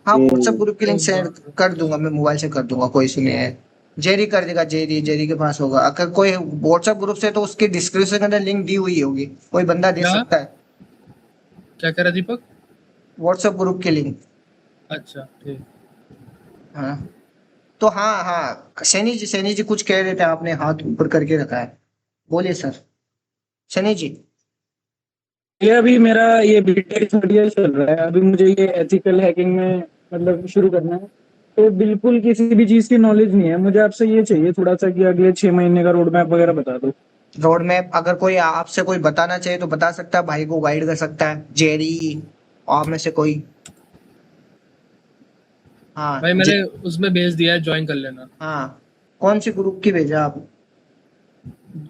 [SPEAKER 1] हाँ, व्हाट्सएप
[SPEAKER 4] हम्म।
[SPEAKER 1] ग्रुप की लिंक शेयर कर दूंगा, मैं मोबाइल से कर दूंगा, कोई इशू नहीं है। जेरी कर देगा, जेरी जेरी के पास होगा अगर कोई व्हाट्सएप ग्रुप से, तो उसके डिस्क्रिप्शन के अंदर लिंक दी हुई होगी, कोई बंदा दे
[SPEAKER 6] क्या
[SPEAKER 1] सकता है।
[SPEAKER 6] क्या कह रहा दीपक?
[SPEAKER 1] व्हाट्सएप ग्रुप की लिंक।
[SPEAKER 6] अच्छा ठीक।
[SPEAKER 1] हाँ, तो हाँ हाँ, सैनी जी कुछ कह रहे थे, आपने हाथ ऊपर करके रखा है, बोलिए सर। सैनी जी।
[SPEAKER 7] ये अभी मेरा ये बीटेक थर्ड ईयर चल रहा है। अभी मुझे ये एथिकल हैकिंग में मतलब शुरू करना है। तो बिल्कुल किसी भी चीज की नॉलेज नहीं है मुझे। आपसे ये चाहिए थोड़ा सा कि अगले 6 महीने का रोड मैप वगैरह बता दो।
[SPEAKER 1] रोड मैप अगर कोई आपसे कोई बताना चाहिए तो बता सकता है, भाई को गाइड कर सकता है, जेरी आप में से कोई। हाँ
[SPEAKER 6] भाई मैंने उसमें भेज दिया है, ज्वाइन कर लेना।
[SPEAKER 1] हाँ, कौन सी ग्रुप की भेजा आप?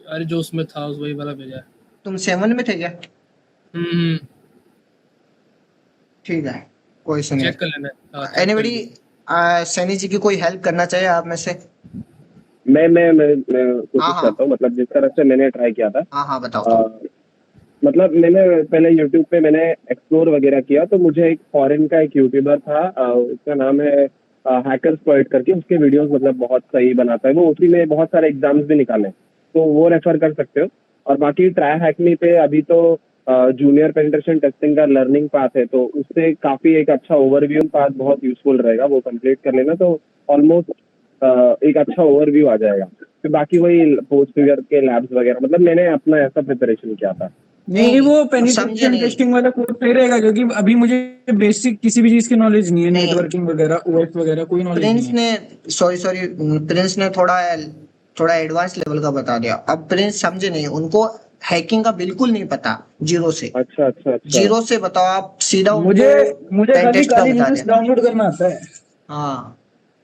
[SPEAKER 6] अरे जो उसमें था उस वही वाला भेजा है।
[SPEAKER 1] तुम 7 में थे क्या?
[SPEAKER 6] हम्म।
[SPEAKER 1] ठीक है, कोई सुनिए।
[SPEAKER 6] चेक कर लेना। हाँ चेक कर
[SPEAKER 1] एनीबडी
[SPEAKER 6] लेना।
[SPEAKER 1] सैनी जी की कोई हेल्प करना चाहिए आप में से?
[SPEAKER 4] मैं
[SPEAKER 1] हाँ
[SPEAKER 4] कोशिश
[SPEAKER 1] हाँ
[SPEAKER 4] करता हूँ, मतलब जिस तरह से मैंने ट्राई किया था।
[SPEAKER 1] हाँ हाँ, बताओ तो।
[SPEAKER 4] अ, मतलब मैंने पहले यूट्यूब पे मैंने एक्सप्लोर वगैरह किया, तो मुझे एक फॉरेन का एक यूट्यूबर था, उसका नाम है हैकर्स पॉइंट करके। उसके वीडियोस मतलब बहुत सही बनाता है वो, उसी में बहुत सारे एग्जाम्स भी निकाले, तो वो रेफर कर सकते हो। और बाकी ट्राई हैकमी पे अभी तो जूनियर पेनिट्रेशन टेस्टिंग का लर्निंग पाथ है, तो उससे काफी एक अच्छा ओवरव्यू पाथ बहुत यूजफुल रहेगा, वो कंप्लीट कर लेना तो ऑलमोस्ट एक अच्छा ओवरव्यू आ जाएगा। फिर बाकी वही पोस्ट फिगर के लैब्स वगैरह, मतलब मैंने अपना ऐसा प्रिपरेशन किया था।
[SPEAKER 7] नहीं, वो
[SPEAKER 1] समझे
[SPEAKER 7] पेनिट्रेशन
[SPEAKER 1] नहीं।
[SPEAKER 7] टेस्टिंग वाला कोर्स सही रहेगा क्योंकि अभी मुझे बेसिक किसी भी चीज की नॉलेज नहीं है।
[SPEAKER 1] नहीं,
[SPEAKER 7] नेटवर्किंग वगैरह, ओएस वगैरह कोई नॉलेज नहीं
[SPEAKER 1] प्रिंस
[SPEAKER 7] है।
[SPEAKER 1] ने, सॉरी सॉरी, प्रिंस ने थोड़ा थोड़ा एडवांस लेवल का बता दिया। अब प्रिंस समझे नहीं, उनको हैकिंग का बिल्कुल नहीं पता, जीरो से।
[SPEAKER 4] अच्छा अच्छा अच्छा।
[SPEAKER 1] जीरो से बताओ, आप सीधा
[SPEAKER 7] मुझे
[SPEAKER 1] उनको
[SPEAKER 7] मुझे
[SPEAKER 1] पेन
[SPEAKER 7] खाली
[SPEAKER 1] टेस्ट का
[SPEAKER 7] काली
[SPEAKER 1] बता
[SPEAKER 7] लिनक्स
[SPEAKER 1] दिया।
[SPEAKER 7] डाउनलोड करना आता है।
[SPEAKER 1] हाँ,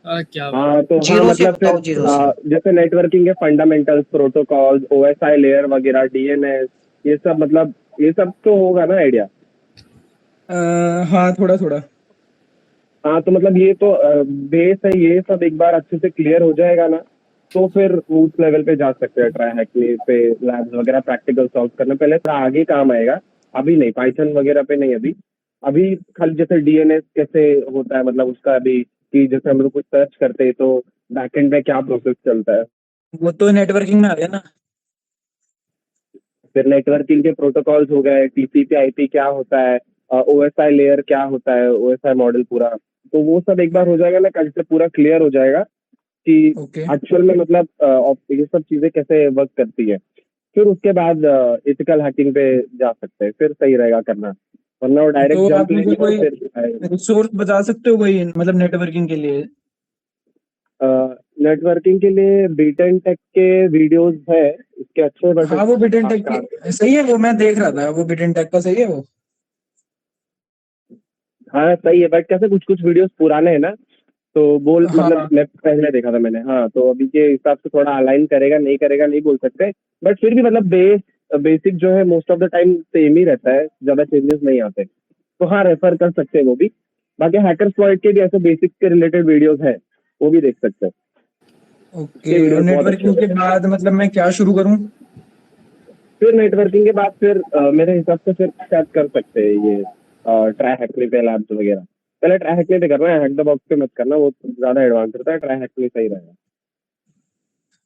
[SPEAKER 6] क्या बात।
[SPEAKER 4] हाँ तो हाँ,
[SPEAKER 1] जीरो से
[SPEAKER 4] मतलब फिर
[SPEAKER 1] बताओ, जीरो से।
[SPEAKER 4] जैसे नेटवर्किंग के फंडामेंटल्स, प्रोटोकॉल्स, ओएसआई लेयर वगैरह, डीएनएस, ये सब, मतलब ये सब तो होगा ना आइडिया।
[SPEAKER 7] हाँ, थोड़ा थोड़ा।
[SPEAKER 4] हाँ तो मतलब ये तो बेस है, ये सब एक बार अच्छे से क्लियर हो जाएगा ना, तो फिर उस लेवल पे जा सकते हैं। ट्राई हैकनी पे लैब्स वगैरह प्रैक्टिकल सॉल्व करना पहले थोड़ा आगे काम आएगा, अभी नहीं। पाइथन वगैरह पे नहीं अभी। अभी खाली जैसे डीएनएस कैसे होता है, मतलब उसका अभी कि जैसे हम लोग कुछ सर्च करते हैं तो बैकएंड में क्या प्रोसेस चलता है,
[SPEAKER 7] वो तो नेटवर्किंग में आ गया ना।
[SPEAKER 4] फिर नेटवर्किंग के प्रोटोकॉल्स हो गए, टीसीपी आईपी क्या होता है, ओएसआई लेयर क्या होता है, ओएसआई मॉडल पूरा, तो वो सब एक बार हो जाएगा ना, कल से पूरा क्लियर हो जाएगा कि
[SPEAKER 7] ओके
[SPEAKER 4] एक्चुअल में मतलब ये सब चीजें कैसे वर्क करती है। फिर उसके बाद एथिकल हैकिंग पे जा सकते हैं, फिर सही रहेगा करना, वरना वो डायरेक्ट
[SPEAKER 7] तो
[SPEAKER 4] जंप
[SPEAKER 7] आप मुझे
[SPEAKER 4] लेंगे
[SPEAKER 7] कोई
[SPEAKER 4] फिर।
[SPEAKER 7] रिसोर्स बता सकते हो कोई, मतलब नेटवर्किंग के लिए?
[SPEAKER 4] नेटवर्किंग के लिए बीटेन टेक के वीडियोस है इसके अच्छे, बट
[SPEAKER 7] हाँ वो बिटेन टेक
[SPEAKER 4] आपका
[SPEAKER 7] की सही है, वो मैं देख रहा था, वो बिटेन टेक का सही है वो।
[SPEAKER 4] हाँ सही है, बट कैसे कुछ कुछ वीडियोस पुराने हैं ना, तो बोल मतलब
[SPEAKER 7] हाँ
[SPEAKER 4] मैं पहले देखा था मैंने, हाँ तो अभी के हिसाब से थोड़ा अलाइन करेगा नहीं बोल सकते, बट फिर भी मतलब बेसिक जो है most of the time same ही रहता है, ज्यादा चेंजेस नहीं आते, तो हाँ रेफर कर सकते हैं वो भी। बाकी हैकर स्क्वाड के भी ऐसे बेसिक के रिलेटेड वीडियोस है, वो भी देख सकते हैं,
[SPEAKER 7] ओके।
[SPEAKER 4] उसके
[SPEAKER 7] और
[SPEAKER 4] वीडियोस बहुत अच्छे
[SPEAKER 7] नेटवर्किंग के
[SPEAKER 4] होते हैं।
[SPEAKER 7] बाद मतलब मैं क्या शुरू करूँ?
[SPEAKER 4] फिर नेटवर्किंग के बाद फिर मेरे हिसाब से फिर स्टार्ट कर सकते हैं ये ट्राई हैकनी पे लैब्स वगैरह। पहले ट्राई हैकनी पे करना है, हैक द बॉक्स पे मत करना, वो ज्यादा एडवांस रहता है, ट्राई हैकनी सही रहेगा।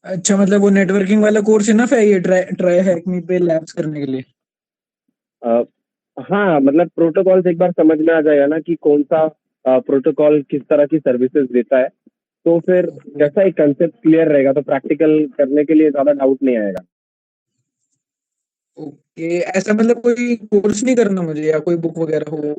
[SPEAKER 7] अच्छा, मतलब वो नेटवर्किंग वाला कोर्स इनफ है ये ट्राई ट्राई हैकनी पे लैब्स करने के लिए?
[SPEAKER 4] अ, हाँ मतलब प्रोटोकॉल्स एक बार समझ में आ जाएगा ना कि कौन सा प्रोटोकॉल किस तरह की सर्विसेज देता है, तो फिर जैसा एक कंसेप्ट क्लियर रहेगा तो प्रैक्टिकल करने के लिए ज्यादा डाउट नहीं आएगा।
[SPEAKER 7] ओके, ऐसा मतलब कोई कोर्स नहीं करना मुझे, या कोई बुक वगैरह हो?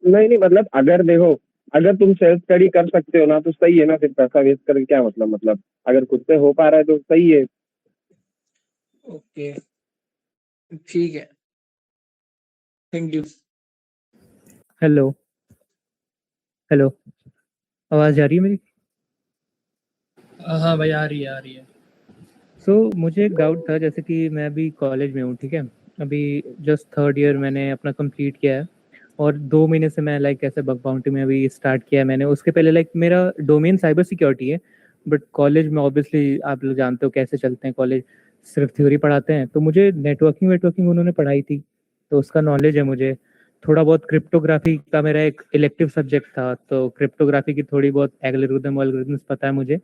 [SPEAKER 4] नहीं नहीं, मतलब अगर देखो, अगर तुम सेल्फ स्टडी कर सकते हो ना तो सही है ना, फिर पैसा वेस्ट करके क्या मतलब अगर खुद से हो पा रहा है तो सही है।
[SPEAKER 7] ओके, ठीक है, थैंक यू।
[SPEAKER 8] हेलो। हेलो। आवाज़ आ रही है मेरी?
[SPEAKER 6] हाँ भाई, आ रही है, आ रही है।
[SPEAKER 8] मुझे एक डाउट था, जैसे कि मैं अभी कॉलेज में हूँ, ठीक है। अभी जस्ट थर्ड ईयर मैंने अपना कंप्लीट किया है, और 2 महीने से मैं लाइक ऐसे बग बाउंटी में अभी स्टार्ट किया है मैंने। उसके पहले लाइक मेरा डोमेन साइबर सिक्योरिटी है, बट कॉलेज में ऑब्वियसली आप लोग जानते हो कैसे चलते हैं कॉलेज, सिर्फ थ्योरी पढ़ाते हैं। तो मुझे नेटवर्किंग वेटवर्किंग उन्होंने पढ़ाई थी, तो उसका नॉलेज है मुझे। थोड़ा बहुत क्रिप्टोग्राफी का मेरा एक इलेक्टिव सब्जेक्ट था, तो क्रिप्टोग्राफी की थोड़ी बहुत एल्गोरिदम वल्गोरिथम्स पता है मुझे।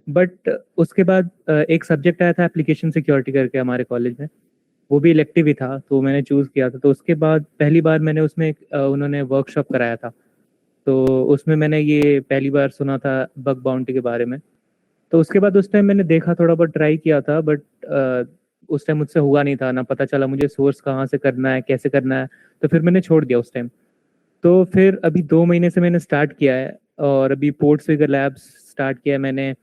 [SPEAKER 8] बट उसके बाद एक सब्जेक्ट आया था एप्लीकेशन सिक्योरिटी करके हमारे कॉलेज में, वो भी इलेक्टिव ही था, तो मैंने चूज़ किया था। तो उसके बाद पहली बार मैंने उसमें उन्होंने वर्कशॉप कराया था, तो उसमें मैंने ये पहली बार सुना था बग बाउंटी के बारे में। तो उसके बाद उस टाइम मैंने देखा, थोड़ा बहुत ट्राई किया था, बट उस टाइम मुझसे हुआ नहीं था, ना पता चला मुझे सोर्स कहाँ से करना है, कैसे करना है। तो फिर मैंने छोड़ दिया उस टाइम। तो फिर अभी 2 महीने से मैंने स्टार्ट किया है, और अभी पोर्ट्स फिगर लैब्स स्टार्ट किया है मैंने।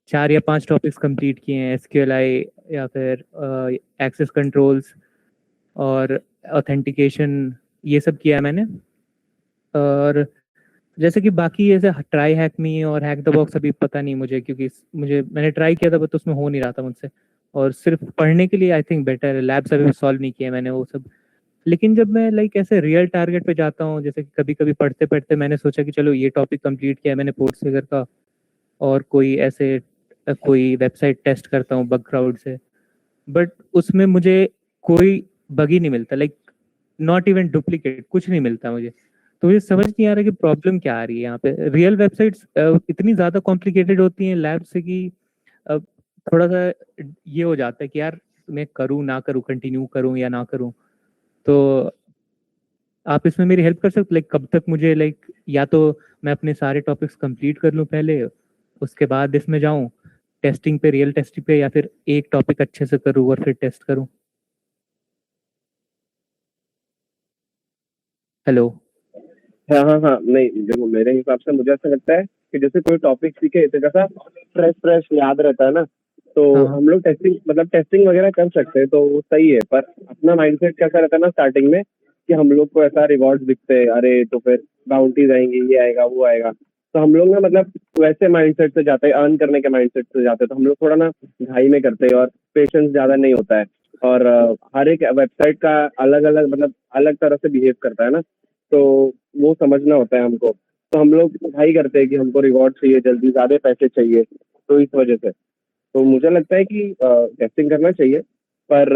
[SPEAKER 8] 4 या 5 टॉपिक्स कंप्लीट किए हैं, एसक्यूएलआई या फिर एक्सेस कंट्रोल्स और ऑथेंटिकेशन, ये सब किया है मैंने। और जैसे कि बाकी ऐसे ट्राई हैक मी और हैक द बॉक्स अभी पता नहीं मुझे, क्योंकि मुझे मैंने ट्राई किया था बट उसमें हो नहीं रहा था मुझसे। और सिर्फ पढ़ने के लिए आई थिंक बेटर है, लैब्स अभी सॉल्व नहीं किया मैंने वो सब। लेकिन जब मैं लाइक ऐसे रियल टारगेट पे जाता हूँ, जैसे कि कभी कभी पढ़ते पढ़ते मैंने सोचा कि चलो ये टॉपिक कंप्लीट किया है मैंने पोर्ट्स फिगर का, और कोई ऐसे कोई वेबसाइट टेस्ट करता हूँ बग क्राउड से, बट उसमें मुझे कोई बग ही नहीं मिलता, लाइक नॉट इवन डुप्लीकेट, कुछ नहीं मिलता मुझे। तो मुझे समझ नहीं आ रहा कि प्रॉब्लम क्या आ रही है यहाँ पे। रियल वेबसाइट्स इतनी ज़्यादा कॉम्प्लिकेटेड होती हैं लैब से कि अब थोड़ा सा ये हो जाता है कि यार मैं करूँ ना करूँ, कंटिन्यू करूँ या ना करूँ। तो आप इसमें मेरी हेल्प कर सकते, लाइक कब तक मुझे लाइक, या तो मैं अपने सारे टॉपिक्स कंप्लीट कर लूँ पहले, उसके बाद इसमें जाऊँ टेस्टिंग पे, रियल टेस्टिंग पे, या फिर एक टॉपिक अच्छे से करूँ और फिर टेस्ट करूँ। हेलो।
[SPEAKER 4] हाँ हाँ हाँ, नहीं देखो मेरे हिसाब से मुझे ऐसा लगता है कि जैसे कोई टॉपिक सीखे तो कैसा फ्रेश फ्रेश याद रहता है ना, तो
[SPEAKER 8] हाँ हाँ।
[SPEAKER 4] हम लोग टेस्टिंग वगैरह कर सकते हैं, तो वो सही है। पर अपना माइंडसेट कैसा रहता है ना स्टार्टिंग में, कि हम लोग को ऐसा रिवॉर्ड दिखते हैं, अरे तो फिर बाउंटीज आएंगी, ये आएगा वो आएगा, तो हम लोग ना मतलब वैसे माइंडसेट से जाते हैं, अर्न करने के माइंडसेट से जाते हैं, तो हम लोग थोड़ा ना घाई में करते हैं और पेशेंस ज्यादा नहीं होता है। और हर एक वेबसाइट का अलग अलग मतलब अलग तरह से बिहेव करता है ना, तो वो समझना होता है हमको। तो हम लोग हाई करते हैं कि हमको रिवॉर्ड चाहिए, जल्दी ज्यादा पैसे चाहिए, तो इस वजह से तो मुझे लगता है कि टेस्टिंग करना चाहिए, पर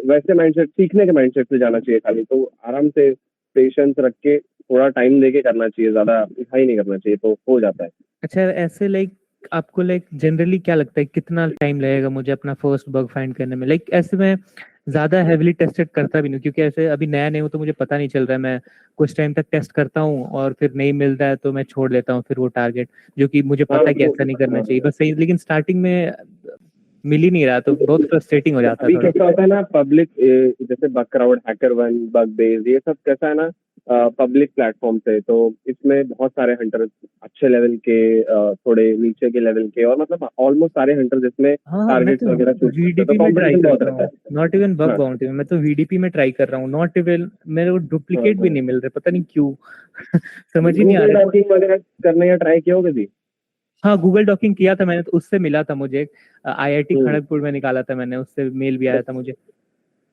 [SPEAKER 4] वैसे माइंडसेट, सीखने के माइंडसेट से जाना चाहिए खाली, तो आराम से पेशेंस रख के थोड़ा टाइम देके करना चाहिए, ज्यादा हाई नहीं करना चाहिए, तो हो जाता है।
[SPEAKER 8] अच्छा, ऐसे लाइक आपको लाइक जनरली क्या लगता है कितना टाइम लगेगा मुझे अपना फर्स्ट बग फाइंड करने में? लाइक ऐसे मैं ज्यादा हेविली टेस्टेड करता भी नहीं, क्योंकि ऐसे अभी नया नहीं हूँ तो मुझे पता नहीं चल रहा है। मैं कुछ टाइम तक टेस्ट करता हूँ और फिर नहीं मिलता है तो मैं छोड़ लेता हूँ फिर वो टारगेट, जो कि मुझे
[SPEAKER 4] हाँ
[SPEAKER 8] पता है कि
[SPEAKER 4] तो
[SPEAKER 8] ऐसा नहीं करना
[SPEAKER 4] हाँ,
[SPEAKER 8] चाहिए बस सही। लेकिन स्टार्टिंग में मिल ही नहीं रहा तो बहुत फ्रस्ट्रेटिंग हो जाता है
[SPEAKER 4] अभी
[SPEAKER 8] थोड़ा।
[SPEAKER 4] कैसा होता है ना, पब्लिक जैसे bug crowd, hacker one, bug base, ये सब कैसा है ना, पब्लिक प्लेटफॉर्म से, तो इसमें बहुत सारे हंटर, अच्छे लेवल के, थोड़े नीचे के लेवल के, और मतलब ऑलमोस्ट सारे हंटर जिसमें
[SPEAKER 8] हाँ हाँ, मैं
[SPEAKER 4] टारगेट्स
[SPEAKER 8] तो
[SPEAKER 4] वगैरह शूट करते हैं, तो
[SPEAKER 8] वीडीपी में ट्राई
[SPEAKER 4] कंपटीशन
[SPEAKER 8] कर
[SPEAKER 4] बहुत
[SPEAKER 8] रहा
[SPEAKER 4] रहता
[SPEAKER 8] हूँ,
[SPEAKER 4] है।
[SPEAKER 8] नॉट इवन बग
[SPEAKER 4] हाँ
[SPEAKER 8] बाउंटी में। मैं तो वीडीपी में ट्राई कर रहा हूँ, नॉट इवन मेरे को
[SPEAKER 4] हाँ
[SPEAKER 8] डुप्लीकेट भी
[SPEAKER 4] हाँ।
[SPEAKER 8] नहीं मिल रहे, पता नहीं क्यों। समझ ही नहीं आ
[SPEAKER 4] गूगल
[SPEAKER 8] रहा।
[SPEAKER 4] डॉकिंग वगैरह करने का ट्राई किया हो कभी?
[SPEAKER 8] हाँ, गूगल डॉकिंग किया था मैंने, तो उससे मिला था मुझे। आईआईटी
[SPEAKER 4] हम्म।
[SPEAKER 8] खड़गपुर में निकाला था मैंने, उससे मेल भी आया था मुझे।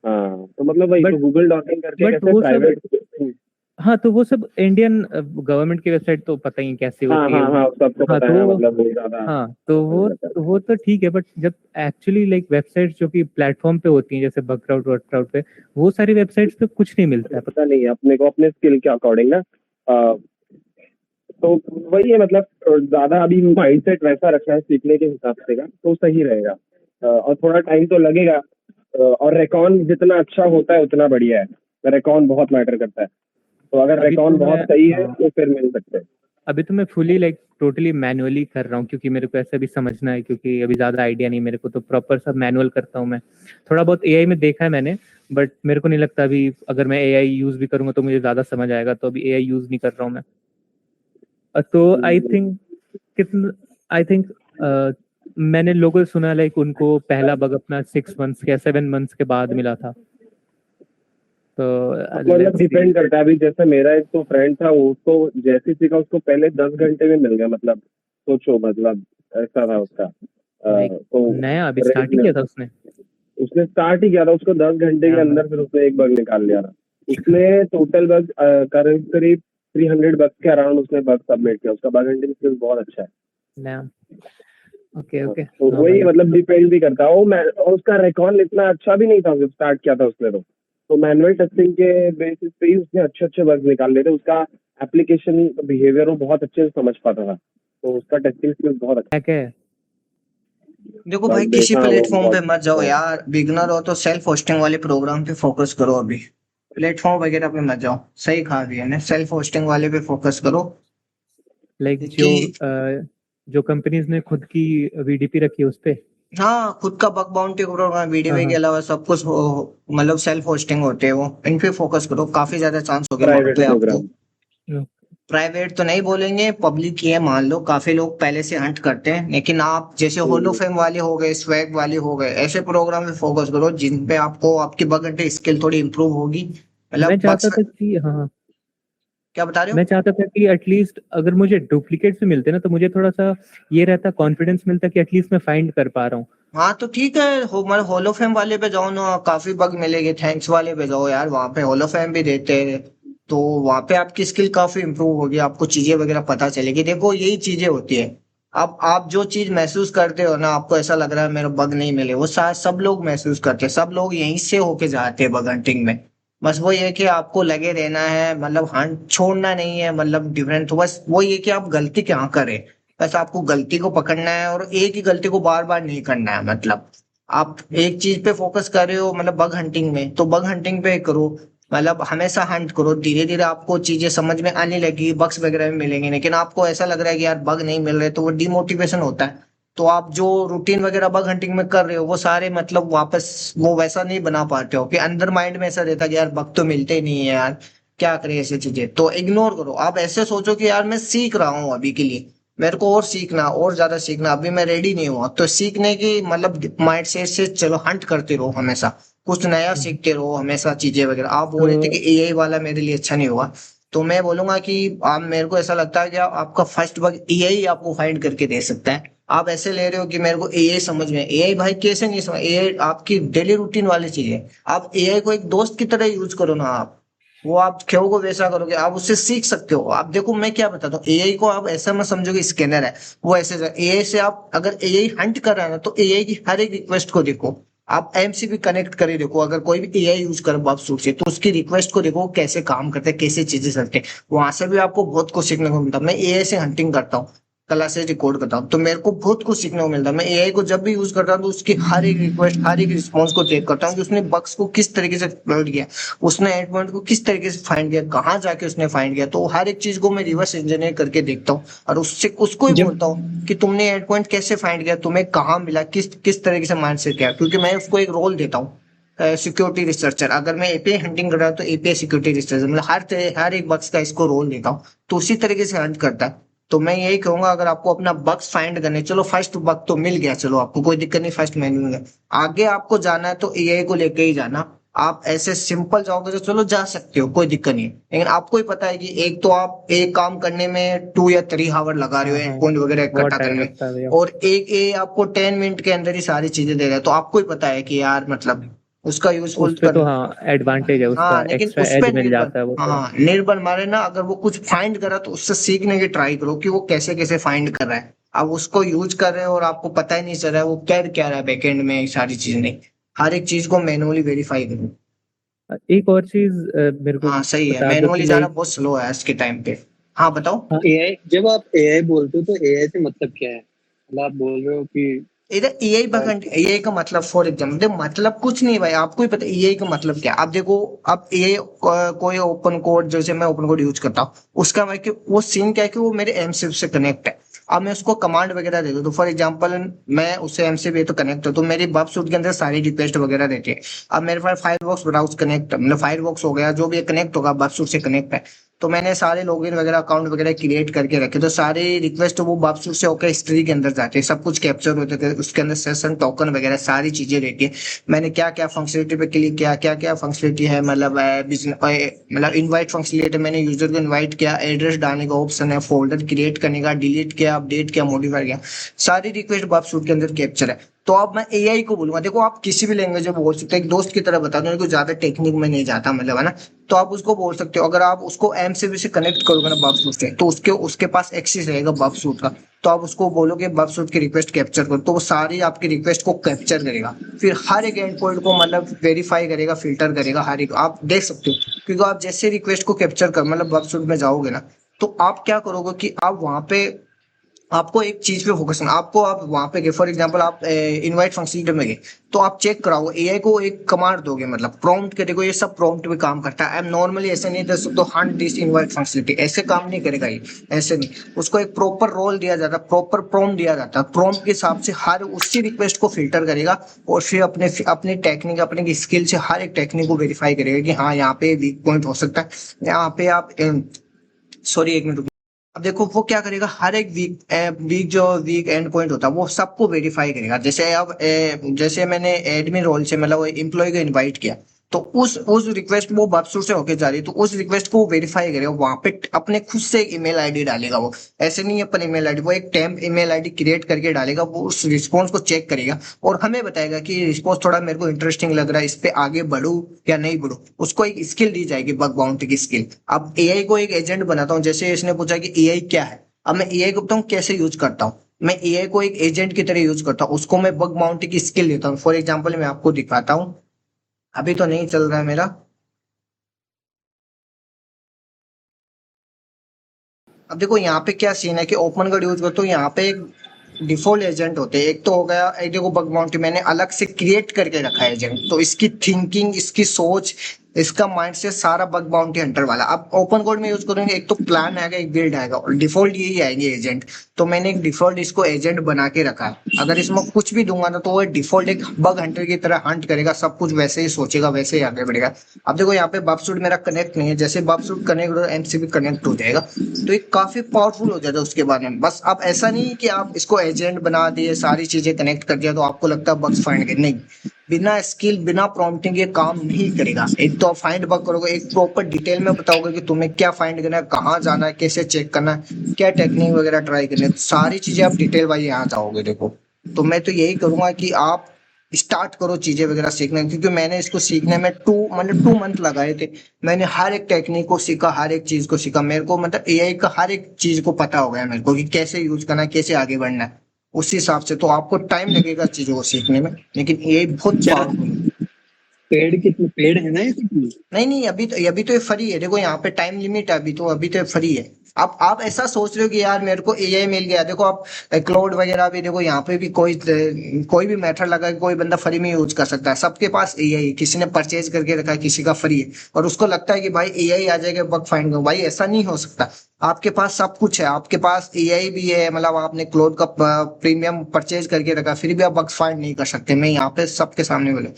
[SPEAKER 4] हाँ तो मतलब वही,
[SPEAKER 8] बट
[SPEAKER 4] तो गूगल डॉकिंग करके
[SPEAKER 8] बट
[SPEAKER 4] कैसे
[SPEAKER 8] वो सब,
[SPEAKER 4] प्राइवेट।
[SPEAKER 8] हाँ तो वो सब इंडियन गवर्नमेंट की वेबसाइट तो पता ही कैसे
[SPEAKER 4] हाँ
[SPEAKER 8] होती है।
[SPEAKER 4] हाँ हाँ, सबको
[SPEAKER 8] हाँ
[SPEAKER 4] पता है,
[SPEAKER 8] तो
[SPEAKER 4] मतलब वो ज्यादा
[SPEAKER 8] हाँ तो
[SPEAKER 4] हो जाता है।
[SPEAKER 8] वो तो ठीक है, बट जब एक्चुअली लाइक वेबसाइट्स जो कि प्लेटफॉर्म पे होती हैं जैसे बगक्राउड वर्कक्राउड पे, वो सारी वेबसाइट्स पे कुछ नहीं मिलता है।
[SPEAKER 4] पता नहीं है अपने को, अपने स्किल के अकॉर्डिंग ना। तो वही है, मतलब ज्यादा अभी माइंडसेट वैसा रखना है सीखने के हिसाब से का, तो सही रहेगा। और थोड़ा टाइम तो लगेगा। और रेकॉन जितना अच्छा होता है उतना बढ़िया है, रेकॉन बहुत मैटर करता है, तो अगर
[SPEAKER 8] अभी
[SPEAKER 4] रेकॉन
[SPEAKER 8] तो मैं
[SPEAKER 4] बहुत सही है
[SPEAKER 8] हाँ,
[SPEAKER 4] तो फिर मिल सकते हैं।
[SPEAKER 8] अभी तो मैं फुली लाइक टोटली मैनुअली कर रहा हूँ, क्योंकि मेरे को ऐसे भी समझना है, क्योंकि अभी ज्यादा आइडिया नहीं मेरे को, तो प्रॉपर सब मैनुअल करता हूँ मैं। थोड़ा बहुत एआई में देखा है मैंने, बट मेरे को नहीं लगता अभी अगर मैं एआई यूज भी करूंगा तो मुझे ज्यादा समझ आएगा, तो अभी एआई यूज नहीं कर रहा हूँ मैं। तो आई थिंक मैंने लोगों से सुना लाइक उनको पहला बग अपना 6 मंथ्स या 7 मंथ्स के बाद मिला था। तो
[SPEAKER 4] मतलब
[SPEAKER 8] लेट्स सी।
[SPEAKER 4] डिपेंड करता है। अभी जैसे मेरा एक तो फ्रेंड था, वो उसको जैसे सीखा उसको पहले 10 घंटे में मिल गया, मतलब सोचो, मतलब ऐसा था उसका।
[SPEAKER 8] लाइक
[SPEAKER 4] तो
[SPEAKER 8] नया अभी स्टार्ट ही
[SPEAKER 4] रेट,
[SPEAKER 8] किया था उसने।
[SPEAKER 4] उसने स्टार्ट ही किया था, उसको 10 घंटे के
[SPEAKER 8] हाँ हाँ।
[SPEAKER 4] अंदर फिर उसने एक बग निकाल लिया था। उसने टोटल बग करीब करीब 300 बग्स के अराउंड उसने बग सबमिट किया। उसका बग हंटिंग स्किल बहुत अच्छा है।
[SPEAKER 8] नया। ओके
[SPEAKER 4] हाँ,
[SPEAKER 8] ओके।
[SPEAKER 4] तो
[SPEAKER 8] हाँ
[SPEAKER 4] वही
[SPEAKER 8] भाई।
[SPEAKER 4] मतलब डिपेंड भी करता है वो। मैं, और उसका रिकॉर्ड इतना अच्छा भी नहीं था जब स्टार्ट किया था उसने, तो मैनुअल टेस्टिंग के बेसिस पे ही उसने अच्छे अच्छे बग्स निकाल लिए थे। उसका एप्लीकेशन बिहेवियर वो बहुत अच्छे से समझ पाता था, तो उसका टेस्टिंग स्किल बहुत अच्छा।
[SPEAKER 8] क्या क्या है?
[SPEAKER 1] देखो भाई,
[SPEAKER 4] बग बेस,
[SPEAKER 1] किसी
[SPEAKER 4] हाँ वो
[SPEAKER 1] प्लेटफॉर्म पे
[SPEAKER 4] बहुत।
[SPEAKER 1] मत जाओ
[SPEAKER 4] हाँ
[SPEAKER 1] यार, बिगनर हो तो सेल्फ होस्टिंग वाले प्रोग्राम पे फोकस करो। अभी प्लेटफॉर्म वगैरह पे मत जाओ, सही कहा दिया ने, सेल्फ होस्टिंग वाले पे फोकस करो।
[SPEAKER 8] लाइक
[SPEAKER 1] कि
[SPEAKER 8] जो कंपनीज ने खुद की वीडीपी रखी है उस पे।
[SPEAKER 1] हाँ, खुद का बग बाउंटी प्रोग्राम
[SPEAKER 8] हाँ
[SPEAKER 1] वीडीओ के
[SPEAKER 8] हाँ।
[SPEAKER 1] अलावा सब कुछ मतलब सेल्फ होस्टिंग होते हैं वो, इन पे फोकस करो, काफी ज्यादा चांस हो गए वहां
[SPEAKER 4] प्राइवेट
[SPEAKER 1] पे आपको।
[SPEAKER 4] प्रोग्राम।
[SPEAKER 1] प्राइवेट तो नहीं बोलेंगे, पब्लिक ही है मान लो, काफी लोग पहले से हंट करते हैं, लेकिन आप जैसे होलोफेम वाले हो गए, स्वैग वाले हो गए, ऐसे प्रोग्राम में फोकस करो जिन पे आपको आपकी बग हंटिंग स्किल थोड़ी इंप्रूव होगी,
[SPEAKER 8] मैं
[SPEAKER 1] मतलब
[SPEAKER 8] चाहता
[SPEAKER 1] बग्स।
[SPEAKER 8] था कि हाँ हाँ,
[SPEAKER 1] क्या बता रहे
[SPEAKER 8] मैं
[SPEAKER 1] हो?
[SPEAKER 8] चाहता था कि एटलीस्ट अगर मुझे डुप्लीकेट्स भी मिलते ना तो मुझे थोड़ा सा ये रहता, कॉन्फिडेंस मिलता कि एटलीस्ट मैं फाइंड कर पा रहा हूँ।
[SPEAKER 1] हाँ तो ठीक है, मतलब होलोफेम वाले पे जाओ ना, काफी बग मिलेंगे। थैंक्स वाले पे जाओ यार, वहां पे होलोफेम भी देते हैं, तो वहां पे आपकी स्किल काफी इंप्रूव होगी, आपको चीजें वगैरह पता चलेगी। देखो यही चीजें होती है। अब आप जो चीज महसूस करते हो ना, आपको ऐसा लग रहा है मेरे बग नहीं मिले, वो शायद सब लोग महसूस करते हैं, सब लोग यहीं से होके जाते हैं बग हंटिंग में। बस वो ये कि आपको लगे रहना है, मतलब हंट छोड़ना नहीं है, मतलब डिफरेंट। तो बस वो ये कि आप गलती क्या करें, बस आपको गलती को पकड़ना है, और एक ही गलती को बार बार नहीं करना है। मतलब आप एक चीज पे फोकस कर रहे हो, मतलब बग हंटिंग में, तो बग हंटिंग पे करो, मतलब हमेशा हंट करो। धीरे धीरे आपको चीजें समझ में आने लगी, बग्स वगैरह भी मिलेंगे, लेकिन आपको ऐसा लग रहा है कि यार बग नहीं मिल रहे, तो वो डिमोटिवेशन होता है। तो आप जो रूटीन वगैरह बग हंटिंग में कर रहे हो, वो सारे मतलब वापस वो वैसा नहीं बना पाते हो, कि अंदर माइंड में ऐसा रहता है कि यार बग तो मिलते ही नहीं है यार, क्या करें ऐसी चीजें। तो इग्नोर करो, आप ऐसे सोचो कि यार मैं सीख रहा हूँ अभी के लिए, मेरे को और सीखना, और ज्यादा सीखना, अभी मैं रेडी नहीं हुआ, तो सीखने की मतलब माइंड सेट से चलो हंट करते रहो, हमेशा कुछ नया
[SPEAKER 8] हम्म।
[SPEAKER 1] सीखते रहो, हमेशा चीजें वगैरह। आप बोल रहे थे कि
[SPEAKER 8] तो
[SPEAKER 1] एआई वाला मेरे लिए अच्छा नहीं हुआ, तो मैं बोलूंगा कि आप, मेरे को ऐसा लगता है कि आपका फर्स्ट बग एआई आपको फाइंड करके दे सकता है। आप ऐसे ले रहे हो कि मेरे को एआई समझ में, एआई भाई कैसे नहीं समझ, एआई आपकी डेली रूटीन वाली चीज है। आप एआई को एक दोस्त की तरह यूज करो ना आप, वो आप क्यों को वैसा करोगे, आप उससे सीख सकते हो। आप देखो मैं क्या बताता हूँ, एआई को आप ऐसा मत समझो कि स्कैनर है, वो ऐसे एआई से, आप अगर एआई हंट कर रहा है ना, तो एआई की हर एक रिक्वेस्ट को देखो, आप एमसीबी कनेक्ट करे देखो, अगर कोई भी एआई यूज करे बफसूट से, तो उसकी रिक्वेस्ट को देखो कैसे काम करते हैं, कैसे चीजें करते हैं, वहां से भी आपको बहुत कुछ सीखने को मिलता है। मैं एआई से हंटिंग करता हूँ, क्लासेस रिकॉर्ड करता हूँ, तो मेरे को बहुत कुछ सीखने को मिलता है। मैं एआई को जब भी यूज करता हूँ तो उसकी हर एक रिक्वेस्ट, हर एक रिस्पॉन्स को चेक करता हूँ कि उसने बग्स को किस तरीके से एक्सप्लॉइट किया, उसने एंड पॉइंट को किस तरीके से फाइंड किया, कहाँ जाके उसने फाइंड किया। तो हर एक चीज को मैं रिवर्स इंजीनियर करके देखता हूँ और उससे उसको ही
[SPEAKER 5] जब
[SPEAKER 1] बोलता हूँ कि तुमने एंड पॉइंट कैसे फाइंड किया, तुम्हें कहाँ मिला, किस किस तरीके से माइंड से किया, क्योंकि मैं उसको एक रोल देता हूँ सिक्योरिटी रिसर्चर। अगर मैं एपीआई हंटिंग कर रहा हूँ तो एपीआई सिक्योरिटी रिसर्चर, मतलब हर एक बग्स का इसको रोल देता हूँ, तो उसी तरीके से हंट करता है। तो मैं यही कहूंगा, अगर आपको अपना बग्स फाइंड करने, चलो फर्स्ट बग तो मिल गया, चलो आपको कोई दिक्कत नहीं, फर्स्ट मेन्यू में आगे आपको जाना है तो एआई को लेके ही जाना। आप ऐसे सिंपल जाओगे तो चलो जा सकते हो, कोई दिक्कत नहीं है, लेकिन आपको ही पता है कि एक तो आप एक काम करने में 2 या 3 आवर लगा रहे हो
[SPEAKER 8] हाँ हाँ,
[SPEAKER 1] एंड पॉइंट वगैरह
[SPEAKER 8] बहुत
[SPEAKER 1] इकट्ठा
[SPEAKER 8] टाइम
[SPEAKER 1] करने में,
[SPEAKER 8] लगता है भैया।
[SPEAKER 1] और एक ए आपको 10 मिनट के अंदर ही सारी चीजें दे रहा है, तो आपको ही पता है कि यार मतलब उसका यूजफुल
[SPEAKER 8] उस पे तो हाँ एडवांटेज है,
[SPEAKER 1] हाँ,
[SPEAKER 8] उसका
[SPEAKER 1] लेकिन
[SPEAKER 8] एक्स्ट्रा
[SPEAKER 1] उस
[SPEAKER 8] एज
[SPEAKER 1] पे
[SPEAKER 8] मिल
[SPEAKER 1] निर्भर,
[SPEAKER 8] जाता है वो थोड़ा।
[SPEAKER 1] हाँ निर्भर मारे ना, अगर वो कुछ फाइंड करा तो उससे सीखने की ट्राई करो कि वो कैसे कैसे फाइंड कर रहा है। अब उसको यूज कर रहे हो और आपको पता ही नहीं चल रहा है वो कर क्या रहा है बैकएंड में, सारी चीजें नहीं, हर एक चीज को मैनुअली वेरीफाई करो।
[SPEAKER 8] एक और चीज मेरे को
[SPEAKER 1] हाँ सही है,
[SPEAKER 8] बता दो कि
[SPEAKER 1] मैनुअली जाना
[SPEAKER 8] लाइक,
[SPEAKER 1] बहुत स्लो है आज के टाइम पे। हाँ बताओ।
[SPEAKER 8] हाँ
[SPEAKER 5] एआई, जब आप एआई बोलते हो तो एआई से मतलब क्या है? मतलब आप बोल रहे हो कि
[SPEAKER 1] इधर एआई बगन, एआई का मतलब फॉर एग्जाम्पल देखो, मतलब कुछ नहीं भाई, आपको ही पता एआई का मतलब क्या है। आप देखो, अब एआई कोई ओपन कोड, जैसे मैं ओपन कोड यूज करता हूँ, उसका मैं कि वो सीन क्या है कि वो मेरे एमसीबी से कनेक्ट है। अब मैं उसको कमांड वगैरह दे दूं, तो फॉर एग्जांपल मैं उससे एमसीबी तो कनेक्ट हो, तो मेरी बब सूट के अंदर सारी रिक्वेस्ट वगैरह रहती है। अब मेरे पास फायरफॉक्स ब्राउज कनेक्ट, मतलब फायरफॉक्स हो गया, जो भी कनेक्ट होगा बब सूट से कनेक्ट है, तो मैंने सारे लॉगिन वगैरह अकाउंट वगैरह क्रिएट करके रखे, तो सारे रिक्वेस्ट वो बबसूट से होकर हिस्ट्री के अंदर जाते हैं, सब कुछ कैप्चर होते थे उसके अंदर, सेशन टोकन वगैरह सारी चीजें रहती है। मैंने क्या क्या फंक्शनलिटी पे क्लिक किया, क्या क्या फंक्शनलिटी है, मतलब मतलब इनवाइट फंक्शनलिटी, मैंने यूजर को इनवाइट किया, एड्रेस डालने का ऑप्शन है, फोल्डर क्रिएट करने का, डिलीट किया, अपडेट किया, मॉडिफाई किया, सारी रिक्वेस्ट बबसूट के अंदर कैप्चर है। तो अब मैं एआई को बोलूंगा, देखो आप किसी भी लैंग्वेज में बोल सकते हो, एक दोस्त की तरह बता दो, कोई ज्यादा टेक्निक में नहीं जाता, मतलब है ना। तो आप उसको बोल सकते हो, अगर आप उसको एम से कनेक्ट करोगे ना बब से, तो उसके उसके पास एक्सेस रहेगा बब सूट का, तो आप उसको बोलोगे बब सूट की रिक्वेस्ट कैप्चर करो, तो वो सारी आपकी रिक्वेस्ट को कैप्चर करेगा, फिर हर एक एंड पॉइंट को मतलब वेरीफाई करेगा, फिल्टर करेगा, हर एक आप देख सकते हो। क्योंकि आप जैसे रिक्वेस्ट को कैप्चर कर मतलब बब सूट में जाओगे ना, तो आप क्या करोगे कि आप वहां पे आपको एक चीज पे फोकस करना, आपको आप वहां पे गए, फॉर एग्जांपल आप इनवाइट फंक्शनलिटी में गए, तो आप चेक कराओ, एआई को एक कमांड दोगे, मतलब प्रॉम्प्ट के, देखो ये सब प्रॉम्प्ट पे काम करता है। आई नॉर्मली ऐसे नहीं दे सकते हंट दिस इनवाइट फंक्शनलिटी, ऐसे काम नहीं करेगा ये, ऐसे नहीं। उसको एक प्रॉपर रोल दिया जाता है, प्रॉपर प्रॉम्प्ट दिया जाता है, प्रॉम्प्ट के हिसाब से हर उसी रिक्वेस्ट को फिल्टर करेगा, और फिर अपने अपनी टेक्निक, अपने स्किल से हर एक टेक्निक को वेरीफाई करेगा कि हाँ यहाँ पे वीक पॉइंट हो सकता है, यहाँ पे आप सॉरी एक मिनट। अब देखो वो क्या करेगा, हर एक वीक जो वीक एंड पॉइंट होता है वो सबको वेरीफाई करेगा। जैसे अब जैसे मैंने एडमिन रोल से मतलब एम्प्लॉय को इनवाइट किया, तो उस रिक्वेस्ट वो वेबसूट से होके जा रही है, तो उस रिक्वेस्ट को वेरीफाई करेगा, वहां पे अपने खुद से एक ईमेल आईडी डालेगा वो, ऐसे नहीं अपन ईमेल आईडी, वो एक टेम्प ईमेल आईडी क्रिएट करके डालेगा, वो उस रिस्पॉन्स को चेक करेगा और हमें बताएगा कि रिस्पॉन्स थोड़ा मेरे को इंटरेस्टिंग लग रहा है, इस पे आगे बढ़ू या नहीं बढ़ू। उसको एक स्किल दी जाएगी, बग बाउंटी की स्किल। अब एआई को एक एजेंट बनाता हूँ, जैसे इसने पूछा कि एआई क्या है, अब मैं एआई को बताऊँ कैसे यूज करता हूँ। मैं एआई को एक एजेंट की तरह यूज करता हूँ, उसको मैं बग बाउंटी की स्किल देता हूँ। फॉर एग्जाम्पल मैं आपको दिखाता हूँ, अभी तो नहीं चल रहा है मेरा। अब देखो यहाँ पे क्या सीन है कि ओपन का यूज करते हो, यहाँ पे एक डिफॉल्ट एजेंट होते हैं, एक तो हो गया, एक देखो बग बाउंटी मैंने अलग से क्रिएट करके रखा है एजेंट, तो इसकी थिंकिंग, इसकी सोच, इसका माइंडसेट सारा बग बाउंटी हंटर वाला। अब ओपन कोड में यूज करेंगे, एक तो प्लान आएगा, एक बिल्ड आएगा, और डिफॉल्ट यही आएंगे एजेंट। तो मैंने एक डिफॉल्ट इसको एजेंट बना के रखा है, अगर इसमें कुछ भी दूंगा ना तो वो डिफॉल्ट एक बग हंटर की तरह हंट करेगा, सब कुछ वैसे ही सोचेगा, वैसे ही आगे बढ़ेगा। अब देखो यहाँ पे बबसूट मेरा कनेक्ट नहीं है, जैसे बबसूट कनेक्ट हो एमसीबी कनेक्ट हो जाएगा, तो ये काफी पावरफुल हो जाता है उसके बारे में। बस अब ऐसा नहीं कि आप इसको एजेंट बना दिए, सारी चीजें कनेक्ट कर दिया, तो आपको लगता है बग्स फाइंड कर, नहीं, बिना स्किल बिना प्रॉम्प्टिंग ये काम नहीं करेगा। एक तो फाइंड बग करोगे, एक प्रॉपर डिटेल में बताओगे कि तुम्हें क्या फाइंड करना है, कहाँ जाना है, कैसे चेक करना है, क्या टेक्निक वगैरह ट्राई करनी है, सारी चीजें आप डिटेल वाइज यहाँ जाओगे। देखो, तो मैं तो यही करूंगा कि आप स्टार्ट करो चीजें वगैरह सीखना, क्योंकि मैंने इसको सीखने में 2 मंथ लगाए थे। मैंने हर एक टेक्निक को सीखा, हर एक चीज को सीखा, मेरे को मतलब एआई का हर एक चीज को पता हो गया मेरे को कि कैसे यूज करना है, कैसे आगे बढ़ना है। उस हिसाब से तो आपको टाइम लगेगा चीजों को सीखने में, लेकिन ये बहुत
[SPEAKER 5] क्या
[SPEAKER 1] पावरफुल है।
[SPEAKER 5] पेड़ है ना ये कुछ?
[SPEAKER 1] नहीं अभी तो ये फ्री है, देखो यहाँ पे टाइम लिमिट है, अभी तो ये फ्री है। आप ऐसा सोच रहे हो कि यार मेरे को एआई मिल गया, देखो आप क्लाउड वगैरह भी देखो, यहाँ पे भी कोई भी मेथड लगा के कोई बंदा फ्री में यूज कर सकता है, सबके पास एआई, किसी ने परचेज करके रखा है, किसी का फ्री है, और उसको लगता है कि भाई एआई आ जाएगा बग फाइंड करो, भाई ऐसा नहीं हो सकता। आपके पास सब कुछ है, आपके पास एआई भी है, मतलब आपने क्लाउड का प्रीमियम परचेज करके रखा, फिर भी आप बग फाइंड नहीं कर सकते। मैं यहाँ पे सबके सामने बोले,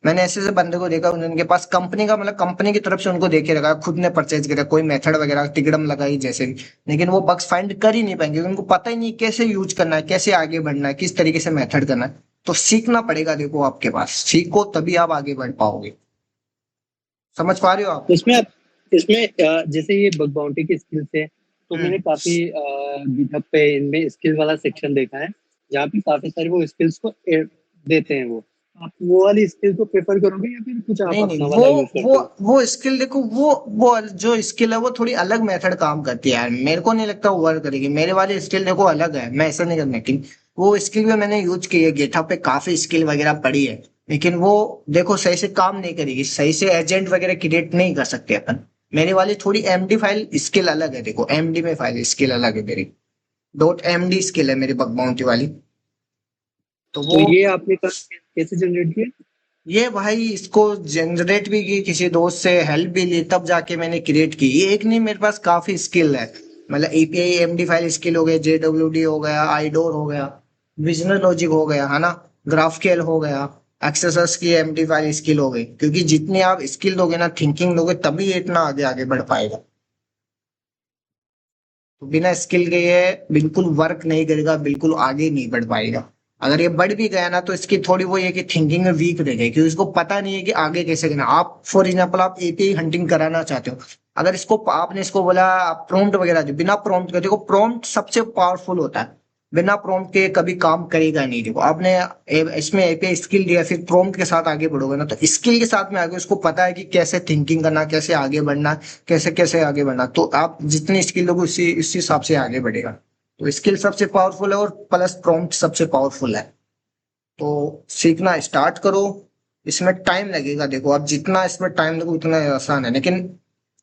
[SPEAKER 1] मैंने ऐसे ऐसे बंदे को देखा उनके पास कंपनी का, मतलब कंपनी की तरफ से उनको देके रखा, खुद ने परचेज किया, कोई मेथड वगैरह टिकड़म लगाई जैसे भी, लेकिन वो बग्स फाइंड कर ही नहीं पाएंगे, उनको पता ही नहीं कैसे यूज करना है, कैसे आगे बढ़ना है, किस तरीके से मेथड करना है। तो सीखना पड़ेगा, देखो आपके पास सीखो तभी आप आगे बढ़ पाओगे। समझ पा रहे हो आप?
[SPEAKER 5] इसमें जैसे ये बग बाउंटी की स्किल्स है, तो मैंने काफी गिटहब पे इनमें स्किल वाला सेक्शन देखा है, जहाँ पे काफी सारे वो स्किल्स को देते हैं। वो आप वो वाली स्किल को प्रेफर करोगे या फिर कुछ आप
[SPEAKER 1] नहीं
[SPEAKER 5] अपना
[SPEAKER 1] वो
[SPEAKER 5] वाला यूज
[SPEAKER 1] वो
[SPEAKER 5] करते हो?
[SPEAKER 1] वो स्किल देखो, वो जो स्किल है वो थोड़ी अलग मेथड काम करती है यार, मेरे को नहीं लगता वो वर्क करेगी। मेरे वाली स्किल देखो अलग है, मैं ऐसा नहीं करना, लेकिन वो स्किल भी मैंने यूज की है, गिटहब पे काफी स्किल वगैरह पड़ी है, लेकिन वो देखो सही से काम नहीं करेगी, सही से एजेंट वगैरह क्रिएट नहीं कर सकते अपन। मेरी वाली थोड़ी एमडी फाइल स्किल अलग है, देखो एमडी में फाइल स्किल अलग है मेरी, डॉट एमडी स्किल है मेरी बग बाउंटी वाली। तो
[SPEAKER 5] तो
[SPEAKER 1] वो
[SPEAKER 5] ये आपने कैसे जनरेट किया?
[SPEAKER 1] ये भाई इसको जनरेट भी की, किसी दोस्त से हेल्प भी ली, तब जाके मैंने क्रिएट की। ये एक नहीं, मेरे पास काफी स्किल है, मतलब एपीआई एमडी फाइल स्किल हो गया, जेडब्ल्यूडी हो गया, आईडोर हो गया, बिजनेस लॉजिक हो गया, है ना, ग्राफकेल हो गया, एक्सेसर्स की एमडी फाइल स्किल हो गई। क्योंकि जितनी आप स्किल दोगे ना, थिंकिंग दोगे, तभी ये इतना आगे आगे बढ़ पाएगा। तो बिना स्किल के ये बिल्कुल वर्क नहीं करेगा, बिल्कुल आगे नहीं बढ़ पाएगा। अगर ये बढ़ भी गया ना, तो इसकी थोड़ी वो ये कि थिंकिंग में वीक रह गई, क्योंकि इसको पता नहीं है कि आगे कैसे करना। आप फॉर एग्जाम्पल आप एपीआई हंटिंग कराना चाहते हो, अगर इसको आपने इसको बोला आप प्रॉम्प्ट वगैरह दो, बिना प्रॉम्प्ट के, देखो प्रॉम्प्ट सबसे पावरफुल होता है, बिना प्रॉम्प्ट के कभी काम करेगा नहीं। देखो आपने इसमें एपीआई स्किल दिया, फिर प्रॉम्प्ट के साथ आगे बढ़ोगे ना, तो स्किल के साथ में आगे उसको पता है कि कैसे थिंकिंग करना, कैसे आगे बढ़ना, कैसे कैसे आगे बढ़ना, तो आप जितनी स्किल लोगे उसी हिसाब से आगे बढ़ेगा। तो स्किल सबसे पावरफुल है, और प्लस प्रॉम्प्ट सबसे पावरफुल है। तो सीखना स्टार्ट करो, इसमें टाइम लगेगा, देखो आप जितना इसमें टाइम लगो उतना आसान है, लेकिन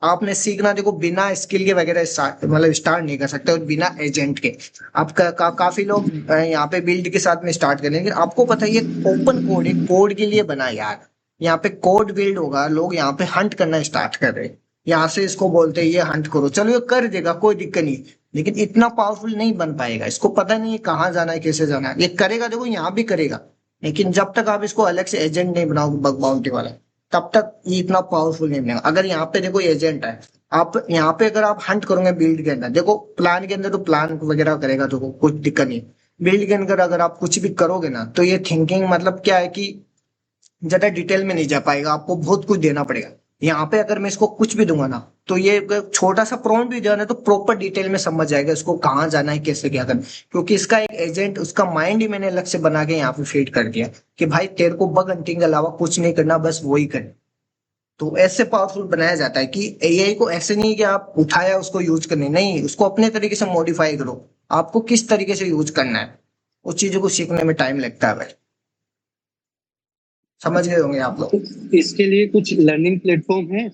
[SPEAKER 1] आपने सीखना देखो बिना स्किल के वगैरह मतलब स्टार्ट नहीं कर सकते, और बिना एजेंट के। आप काफी लोग यहाँ पे बिल्ड के साथ में स्टार्ट करेंगे, लेकिन आपको पता है ये ओपन कोड है, कोड के लिए बना है यार। यहाँ पे कोड बिल्ड होगा, लोग यहाँ पे हंट करना स्टार्ट कर रहे हैं, यहाँ से इसको बोलते हैं ये हंट करो, चलो ये कर देगा, कोई दिक्कत नहीं, लेकिन इतना पावरफुल नहीं बन पाएगा, इसको पता नहीं है कहाँ जाना है, कैसे जाना है। ये करेगा, देखो यहाँ भी करेगा, लेकिन जब तक आप इसको अलग से एजेंट नहीं बनाओगे बग बाउंटी वाला, तब तक ये इतना पावरफुल नहीं बनेगा। अगर यहाँ पे देखो एजेंट है, आप यहाँ पे अगर आप हंट करोगे बिल्ड के अंदर, देखो प्लान के अंदर तो प्लान वगैरह करेगा, तो कुछ दिक्कत नहीं। बिल्ड के अंदर अगर आप कुछ भी करोगे ना, तो ये थिंकिंग मतलब क्या है कि ज्यादा डिटेल में नहीं जा पाएगा, आपको बहुत कुछ देना पड़ेगा। यहाँ पे अगर मैं इसको कुछ भी दूंगा ना, तो ये अगर छोटा सा प्रॉम्प्ट भी दिया ना, तो प्रॉपर डिटेल में समझ जाएगा इसको कहाँ जाना है, कैसे क्या करना है। क्योंकि इसका एक एजेंट, उसका माइंड ही मैंने अलग से बना के यहाँ पे फीड कर दिया कि भाई तेरे को बग हंटिंग के अलावा कुछ नहीं करना, बस वही कर। तो ऐसे पावरफुल बनाया जाता है कि एआई को ऐसे नहीं कि आप उठाया उसको यूज करने, नहीं, उसको अपने तरीके से मॉडिफाई करो, आपको किस तरीके से यूज करना है, उस चीजों को सीखने में टाइम लगता है भाई। समझ गए होंगे आप लोग।
[SPEAKER 5] तो इसके लिए कुछ लर्निंग प्लेटफॉर्म है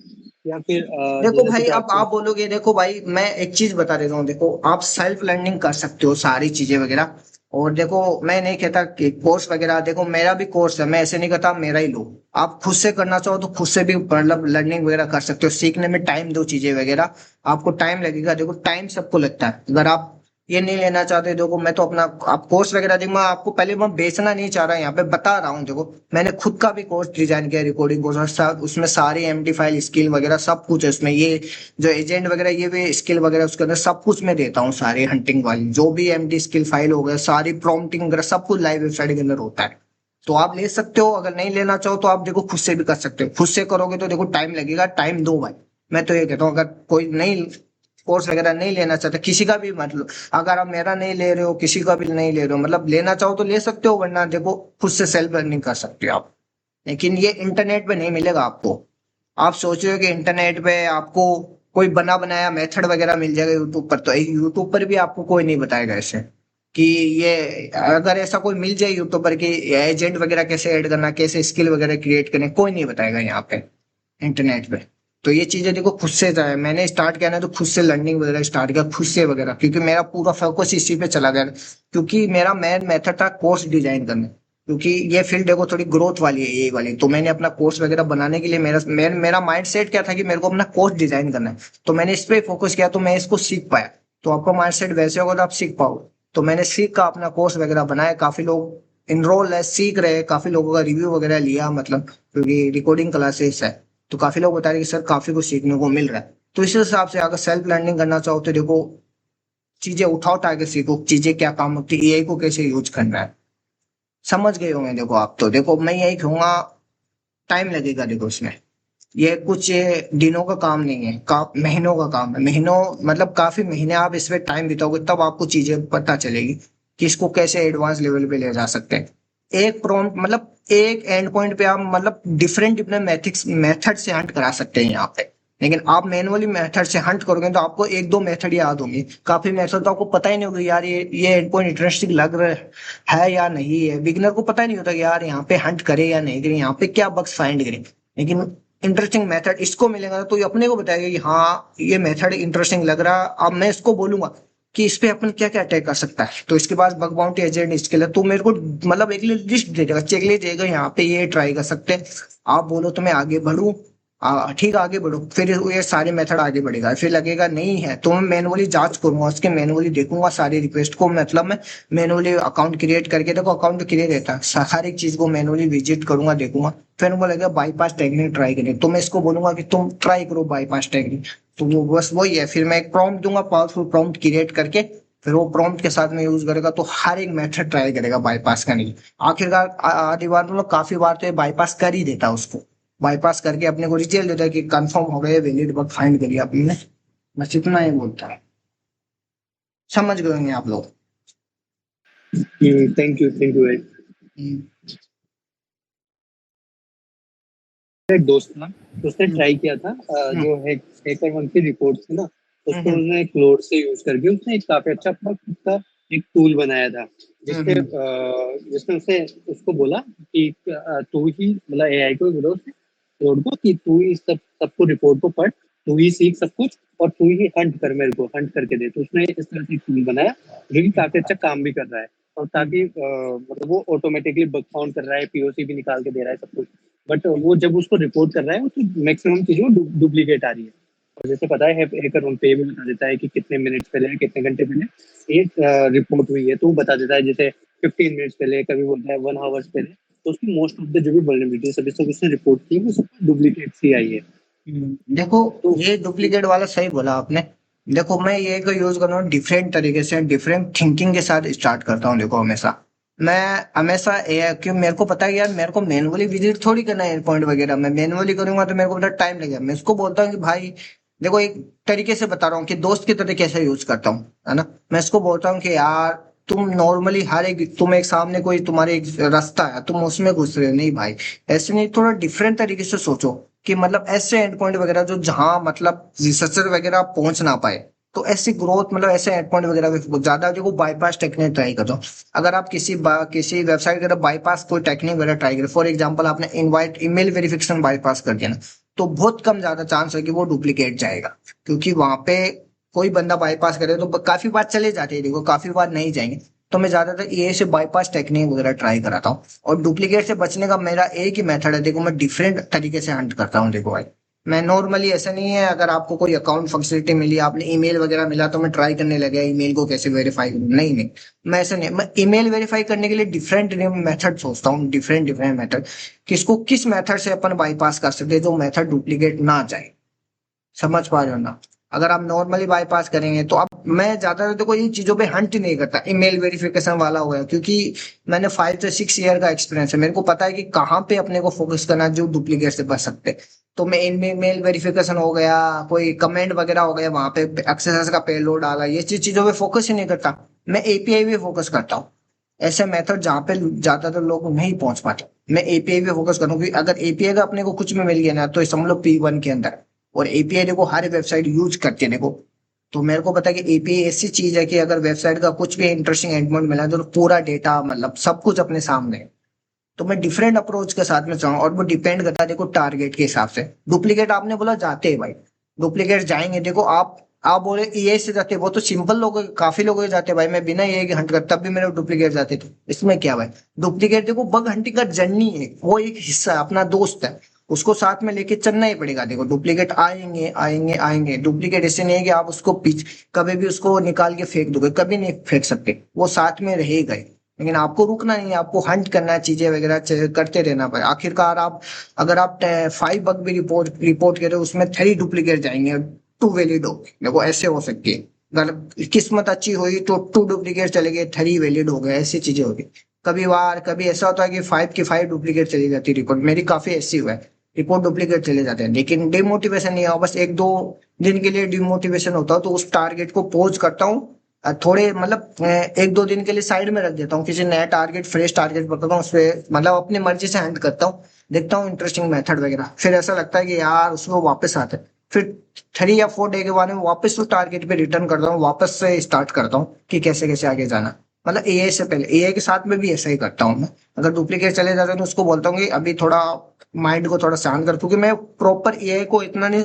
[SPEAKER 5] या फिर
[SPEAKER 1] देखो
[SPEAKER 5] जैसे
[SPEAKER 1] भाई,
[SPEAKER 5] कि
[SPEAKER 1] अब आप बोलोगे, देखो भाई मैं एक चीज बता देता हूँ, देखो आप सेल्फ लर्निंग कर सकते हो सारी चीजें वगैरह। और देखो मैं नहीं कहता कि कोर्स वगैरह, देखो मेरा भी कोर्स है, मैं ऐसे नहीं कहता मेरा ही लो, आप खुद से करना चाहो तो खुद से भी मतलब लर्निंग वगैरह कर सकते हो। सीखने में टाइम दो, चीजें वगैरह आपको टाइम लगेगा, देखो टाइम सबको लगता है। अगर आप ये नहीं लेना चाहते, देखो मैं तो अपना आप कोर्स वगैरह देखो, मैं आपको पहले मैं बेचना नहीं चाह रहा, यहाँ पे बता रहा हूँ। देखो मैंने खुद का भी कोर्स डिजाइन किया, रिकॉर्डिंग कोर्स, और उसमें सारी एमडी फाइल स्किल वगैरह सब कुछ है उसमें। ये जो एजेंट वगैरह ये भी स्किल वगैरह उसके अंदर सब कुछ मैं देता हूँ, सारी हंटिंग वाली जो भी एमडी स्किल फाइल हो गया, सारी प्रॉम्प्टिंग वगैरह सब कुछ लाइव वेबसाइट के अंदर होता है। तो आप ले सकते हो, अगर नहीं लेना चाहो तो आप देखो खुद से भी कर सकते हो। खुद से करोगे तो देखो टाइम लगेगा, टाइम दो भाई। मैं तो ये कहता हूँ, अगर कोई नहीं कोर्स वगैरह नहीं लेना चाहता, किसी का भी मतलब, अगर आप मेरा नहीं ले रहे हो, किसी का भी नहीं ले रहे हो, मतलब लेना चाहो तो ले सकते हो, वरना देखो खुद से सेल्फ लर्निंग कर सकते हो आप। लेकिन ये इंटरनेट पे नहीं मिलेगा आपको। आप सोच रहे हो कि इंटरनेट पे आपको कोई बना बनाया मेथड वगैरह मिल जाएगा यूट्यूब पर, तो यूट्यूब पर भी आपको कोई नहीं बताएगा ऐसे। कि ये अगर ऐसा कोई मिल जाए यूट्यूबर की एजेंट वगैरह कैसे ऐड करना, कैसे स्किल वगैरह क्रिएट करने, कोई नहीं बताएगा यहाँ पे इंटरनेट पे। तो ये चीजें देखो खुद से जाए, मैंने स्टार्ट किया ना तो खुद से लर्निंग वगैरह स्टार्ट किया खुद से वगैरह, क्योंकि मेरा पूरा फोकस इसी पे चला गया, क्योंकि मेरा मेन मेथड था कोर्स डिजाइन करना, क्योंकि ये फील्ड देखो थोड़ी ग्रोथ वाली है ये वाली। तो मैंने अपना कोर्स वगैरह बनाने के लिए मेरा माइंड सेट क्या था कि मेरे को अपना कोर्स डिजाइन करना है, तो मैंने इस पे फोकस किया, तो मैं इसको सीख पाया। तो आपका माइंड सेट वैसे होगा तो आप सीख पाओगे। तो मैंने सीख का अपना कोर्स वगैरह बनाया, काफी लोग इनरोल है, सीख रहे हैं, काफी लोगों का रिव्यू वगैरह लिया, मतलब क्योंकि रिकॉर्डिंग क्लासेस है, तो काफी लोग बता रहे हैं कि सर काफी कुछ सीखने को मिल रहा है। तो इस हिसाब से अगर सेल्फ लर्निंग करना चाहो तो देखो चीजें उठा के सीखो, चीजें क्या काम होती है, एआई को कैसे यूज करना है, समझ गए होंगे। देखो आप तो देखो मैं यही कहूंगा, टाइम लगेगा देखो इसमें, ये कुछ दिनों का काम नहीं है, महीनों का काम है। महीनों मतलब काफी महीने आप इस पे टाइम बिताओगे तब आपको चीजें पता चलेगी कि इसको कैसे एडवांस लेवल पे ले जा सकते हैं। एक प्रॉम्प्ट मतलब एक एंड पॉइंट पे आप मतलब डिफरेंट डिफरेंट मेथड से हंट करा सकते हैं यहाँ पे, लेकिन आप मैनुअली मेथड से हंट करोगे तो आपको एक दो मेथड याद होंगे, काफी मेथड तो आपको पता ही नहीं होगा यार ये एंड पॉइंट इंटरेस्टिंग लग रहा है या नहीं है। बिगिनर को पता ही नहीं होता कि यार यहाँ पे हंट करे या नहीं करे, यहाँ पे क्या बग्स फाइंड करें। लेकिन इंटरेस्टिंग मेथड इसको मिलेगा तो ये अपने को बताएगा कि हाँ ये मेथड इंटरेस्टिंग लग रहा है, अब मैं इसको बोलूंगा कि इस पे अपन क्या क्या अटैक कर सकता है। तो इसके पास बग बाउंटी एजेंट स्किल है, तो मेरे को मतलब एक लिस्ट दे देगा, चेकलिस्ट देगा, यहाँ पे ये ट्राई कर सकते हैं। आप बोलो तो मैं आगे बढ़ूं, ठीक है आगे बढ़ो, फिर ये सारे मेथड आगे बढ़ेगा। फिर लगेगा नहीं है तो मैं मैनुअली जांच करूंगा उसके, मैनुअली देखूंगा सारी रिक्वेस्ट को, मतलब मैं मैनुअली अकाउंट क्रिएट करके, देखो अकाउंट क्रिएट रहता है, हर एक चीज को मैनुअली विजिट करूंगा, देखूंगा। फिर उनको लगेगा बाईपास टेक्निक ट्राई करें, तो मैं इसको बोलूंगा कि तुम ट्राई करो बाईपास टेक्निक। तो वो बस वही है, फिर मैं एक प्रॉम्प्ट दूंगा, पावरफुल प्रॉम्प्ट क्रिएट करके, फिर वो प्रॉम्प्ट के साथ में यूज करेगा तो हर एक मेथड ट्राई करेगा बाईपास करने की। आखिरकार आधी बार मतलब काफी बार तो ये बाईपास कर ही देता है उसको, बाईपास करके अपने को रिजल्ट देता है कि कंफर्म हो गए, वैलिड बग फाइंड करिए आपने। बस इतना ही बोलता है, समझ गए होंगे आप लोग।
[SPEAKER 5] थैंक यू भाई। एक दोस्त था उसने ट्राई किया था जो हैकर वन की रिपोर्ट थी ना, उसको उसने क्लोड से यूज करके उसने एक काफी अच्छा अपना खुद का एक टूल बनाया था, जिसमें उसने उसको बोला कि तू ही मतलब एआई को बोला उसने क्लोड को कि तू ही सबको रिपोर्ट को पढ़, तू ही सीख सब कुछ और तू ही हंट कर, मेरे को हंट करके दे। तो उसने इस तरह से एक टूल बनाया जो कि काफी अच्छा काम भी कर रहा है, और ताकि मतलब वो ऑटोमेटिकली बग फाउंड कर रहा है, पीओसी भी निकाल के दे रहा है सब कुछ। बट वो जब उसको रिपोर्ट कर रहा है तो मैक्सिमम चीजों डुप्लीकेट आ रही है। और जैसे पता है हैकर उन पे भी बता देता है कि कितने मिनट्स पहले कितने घंटे पहले एक रिपोर्ट हुई है, तो वो बता देता है जैसे 15 मिनट्स पहले, कभी बोलता है 1 आवर्स पहले। तो उसकी मोस्ट ऑफ द जो भी वल्नरेबिलिटी सभी सब उसने रिपोर्ट की वो सब डुप्लीकेट सी आई है।
[SPEAKER 1] देखो ये डुप्लीकेट वाला सही बोला आपने। देखो मैं ये को यूज कर रहा हूँ डिफरेंट तरीके से, डिफरेंट थिंकिंग के साथ स्टार्ट करता हूँ। देखो मैं हमेशा क्यों मेरे को पता है यार, मेरे को मैनुअली विजिट थोड़ी करना है पॉइंट वगैरह, मैं मैनुअली करूंगा तो मेरे को बड़ा टाइम लगेगा। मैं उसको बोलता हूँ कि भाई देखो एक तरीके से बता रहा हूँ कि दोस्त की तरह कैसे यूज करता हूँ, है ना। मैं इसको बोलता हूँ कि यार तुम नॉर्मली तुम एक सामने कोई तुम्हारे एक रास्ता है, तुम उसमें घुस रहे हो, नहीं भाई ऐसे नहीं, थोड़ा डिफरेंट तरीके से सोचो कि मतलब ऐसे एंड पॉइंट वगैरह जो जहां मतलब रिसर्चर वगैरह पहुंच ना पाए, तो ऐसी ग्रोथ मतलब ऐसे एंड पॉइंट वगैरह पे ज्यादा देखो बाईपास टेक्निक ट्राई करो। अगर आप किसी वेबसाइट वगैरह बाईपास कोई टेक्निक वगैरह ट्राई करें, फॉर एग्जांपल आपने इनवाइट ईमेल वेरिफिकेशन बाईपास कर दिया ना, तो बहुत कम ज्यादा चांस है कि वो डुप्लीकेट जाएगा, क्योंकि वहां पे कोई बंदा बाईपास करे तो काफी बार चले जाते हैं, देखो काफी बार नहीं जाएंगे। तो मैं ज्यादातर ये से बाईपास टेक्निक वगैरह ट्राई कराता हूँ, और डुप्लीकेट से बचने का मेरा एक ही मेथड है, देखो मैं डिफरेंट तरीके से हंट करता हूँ। देखो भाई मैं नॉर्मली ऐसा नहीं है, अगर आपको कोई अकाउंट फैसिलिटी मिली, आपने ईमेल वगैरह मिला तो मैं ट्राई करने लगा ईमेल को कैसे वेरीफाई करूँ, नहीं नहीं मैं ऐसा नहीं। मैं ईमेल वेरीफाई करने के लिए डिफरेंट मेथड सोचता हूँ, डिफरेंट मेथड, किसको किस मेथड से अपन बाईपास कर सकते हैं जो मेथड डुप्लीकेट ना जाए, समझ पा रहे हो ना। अगर आप नॉर्मली बाईपास करेंगे तो आप, मैं ज्यादातर देखो इन चीजों पे हंट नहीं करता, ईमेल वेरिफिकेशन वाला हो गया, क्योंकि मैंने 5 से 6 ईयर का एक्सपीरियंस है, मेरे को पता है कि कहाँ पे अपने को फोकस करना जो डुप्लीकेट से बच सकते हैं। तो मैं इनमें मेल वेरिफिकेशन हो गया, कोई कमेंट वगैरह हो गया, वहां पे एक्सेस का पेलोड आ गया, ये चीजों पे फोकस ही नहीं करता। मैं एपीआई पे फोकस करता हूँ, ऐसे मेथड जहाँ पे ज्यादातर लोग नहीं पहुंच पाते, मैं एपीआई पे फोकस करूँ। अगर एपीआई का अपने को कुछ भी मिल गया ना तो समझ लो P1 के अंदर। और एपीआई देखो हर वेबसाइट यूज करती है, देखो तो मेरे को पता है कि एपीआई ऐसी चीज है कि अगर वेबसाइट का कुछ भी इंटरेस्टिंग एंडपोइंट मिला तो पूरा डेटा मतलब सब कुछ अपने सामने है। तो मैं डिफरेंट अप्रोच के साथ में चाहूँ और वो डिपेंड करता है देखो टारगेट के हिसाब से। डुप्लीकेट आपने बोला जाते हैं भाई, डुप्लीकेट जाएंगे। देखो आप बोले ईए से जाते हैं, वो तो सिंपल लोग काफी लोग जाते हैं भाई। मैं बिना ईए के हंट करता तब भी मेरे डुप्लीकेट जाते थे, इसमें क्या भाई। डुप्लीकेट देखो बग हंटिंग का जर्नी है, वो एक हिस्सा है, अपना दोस्त है, उसको साथ में लेके चलना ही पड़ेगा। देखो डुप्लीकेट आएंगे आएंगे आएंगे। डुप्लीकेट ऐसे नहीं है कि आप उसको कभी भी उसको निकाल के फेंक दोगे, कभी नहीं फेंक सकते, वो साथ में रहेगा ही। लेकिन आपको रुकना नहीं है, आपको हंट करना है, चीजें वगैरह करते रहना भाई। आखिरकार आप अगर आप 5 बग भी रिपोर्ट करें उसमें 3 डुप्लीकेट जाएंगे, 2 वैलिड हो गए। देखो ऐसे हो सकती है, अगर किस्मत अच्छी हुई तो 2 डुप्लीकेट चले गए, 3 वैलिड हो गए, ऐसी चीजें होगी। कभी ऐसा होता है कि 5 की 5 डुप्लीकेट चली जाती है रिपोर्ट, मेरी काफी ऐसी हुआ है, रिपोर्ट डुप्लीकेट चले जाते हैं। लेकिन डिमोटिवेशन नहीं हुआ, बस 1-2 दिन के लिए डिमोटिवेशन होता है तो उस टारगेट को पोज करता हूँ। थोड़े मतलब 1-2 दिन के लिए साइड में रख देता हूँ, किसी नया टारगेट फ्रेश टारगेट पकड़ता हूँ, उस पर मतलब अपनी मर्जी से हैंड करता हूँ, देखता हूँ इंटरेस्टिंग मेथड वगैरह। फिर ऐसा लगता है कि यार उसमें वापस आते हैं, फिर 3 या 4 डे के बाद में वापस उस टारगेट पे रिटर्न करता हूँ, वापस से स्टार्ट करता हूँ कि कैसे कैसे आगे जाना। मतलब एआई से पहले, एआई के साथ में भी ऐसा ही करता हूँ मैं। अगर डुप्लीकेट चले जाते हैं तो उसको बोलता हूँ कि अभी थोड़ा माइंड को थोड़ा शांत कर, क्योंकि मैं प्रॉपर एआई को इतना नहीं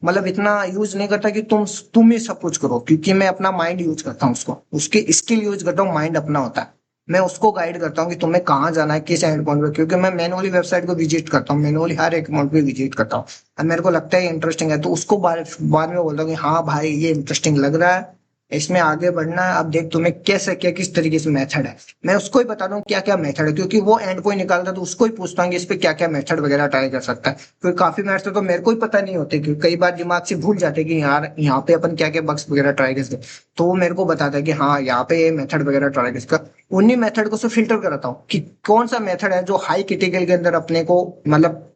[SPEAKER 1] मतलब इतना यूज नहीं करता कि तुम ही सब कुछ करो, क्योंकि मैं अपना माइंड यूज करता हूँ, उसको उसकी स्किल यूज करता हूँ, माइंड अपना होता है। मैं उसको गाइड करता हूँ कि तुम्हें कहाँ जाना है, किस एंड पॉइंट पे, क्योंकि मैं मैनुअली वेबसाइट को विजिट करता हूँ, मैनुअली हर एक अकाउंट पे विजिट करता हूँ। अब मेरे को लगता है इंटरेस्टिंग है तो उसको बाद में बोलता हूँ कि हाँ भाई ये इंटरेस्टिंग लग रहा है, इसमें आगे बढ़ना है, अब देख तुम्हें कैसे क्या किस तरीके से मेथड है। मैं उसको ही बताता हूँ क्या क्या मेथड है, क्योंकि वो एंड पॉइंट निकालता है तो उसको ही पूछता हूँ कि इस पे क्या क्या मेथड वगैरह ट्राई कर सकता है। क्योंकि काफी मेथड तो मेरे को ही पता नहीं होते, क्योंकि कई बार दिमाग से भूल जाते हैं कि यार यहाँ पे अपन क्या क्या बग्स वगैरह ट्राई कर सकते हैं। तो वो मेरे को बताता है कि हाँ यहाँ पे ये मेथड वगैरह ट्राई कर सकता है। उन्हीं मेथड को से फिल्टर कराता हूँ कि कौन सा मेथड है जो हाई क्रिटिकल के अंदर अपने को मतलब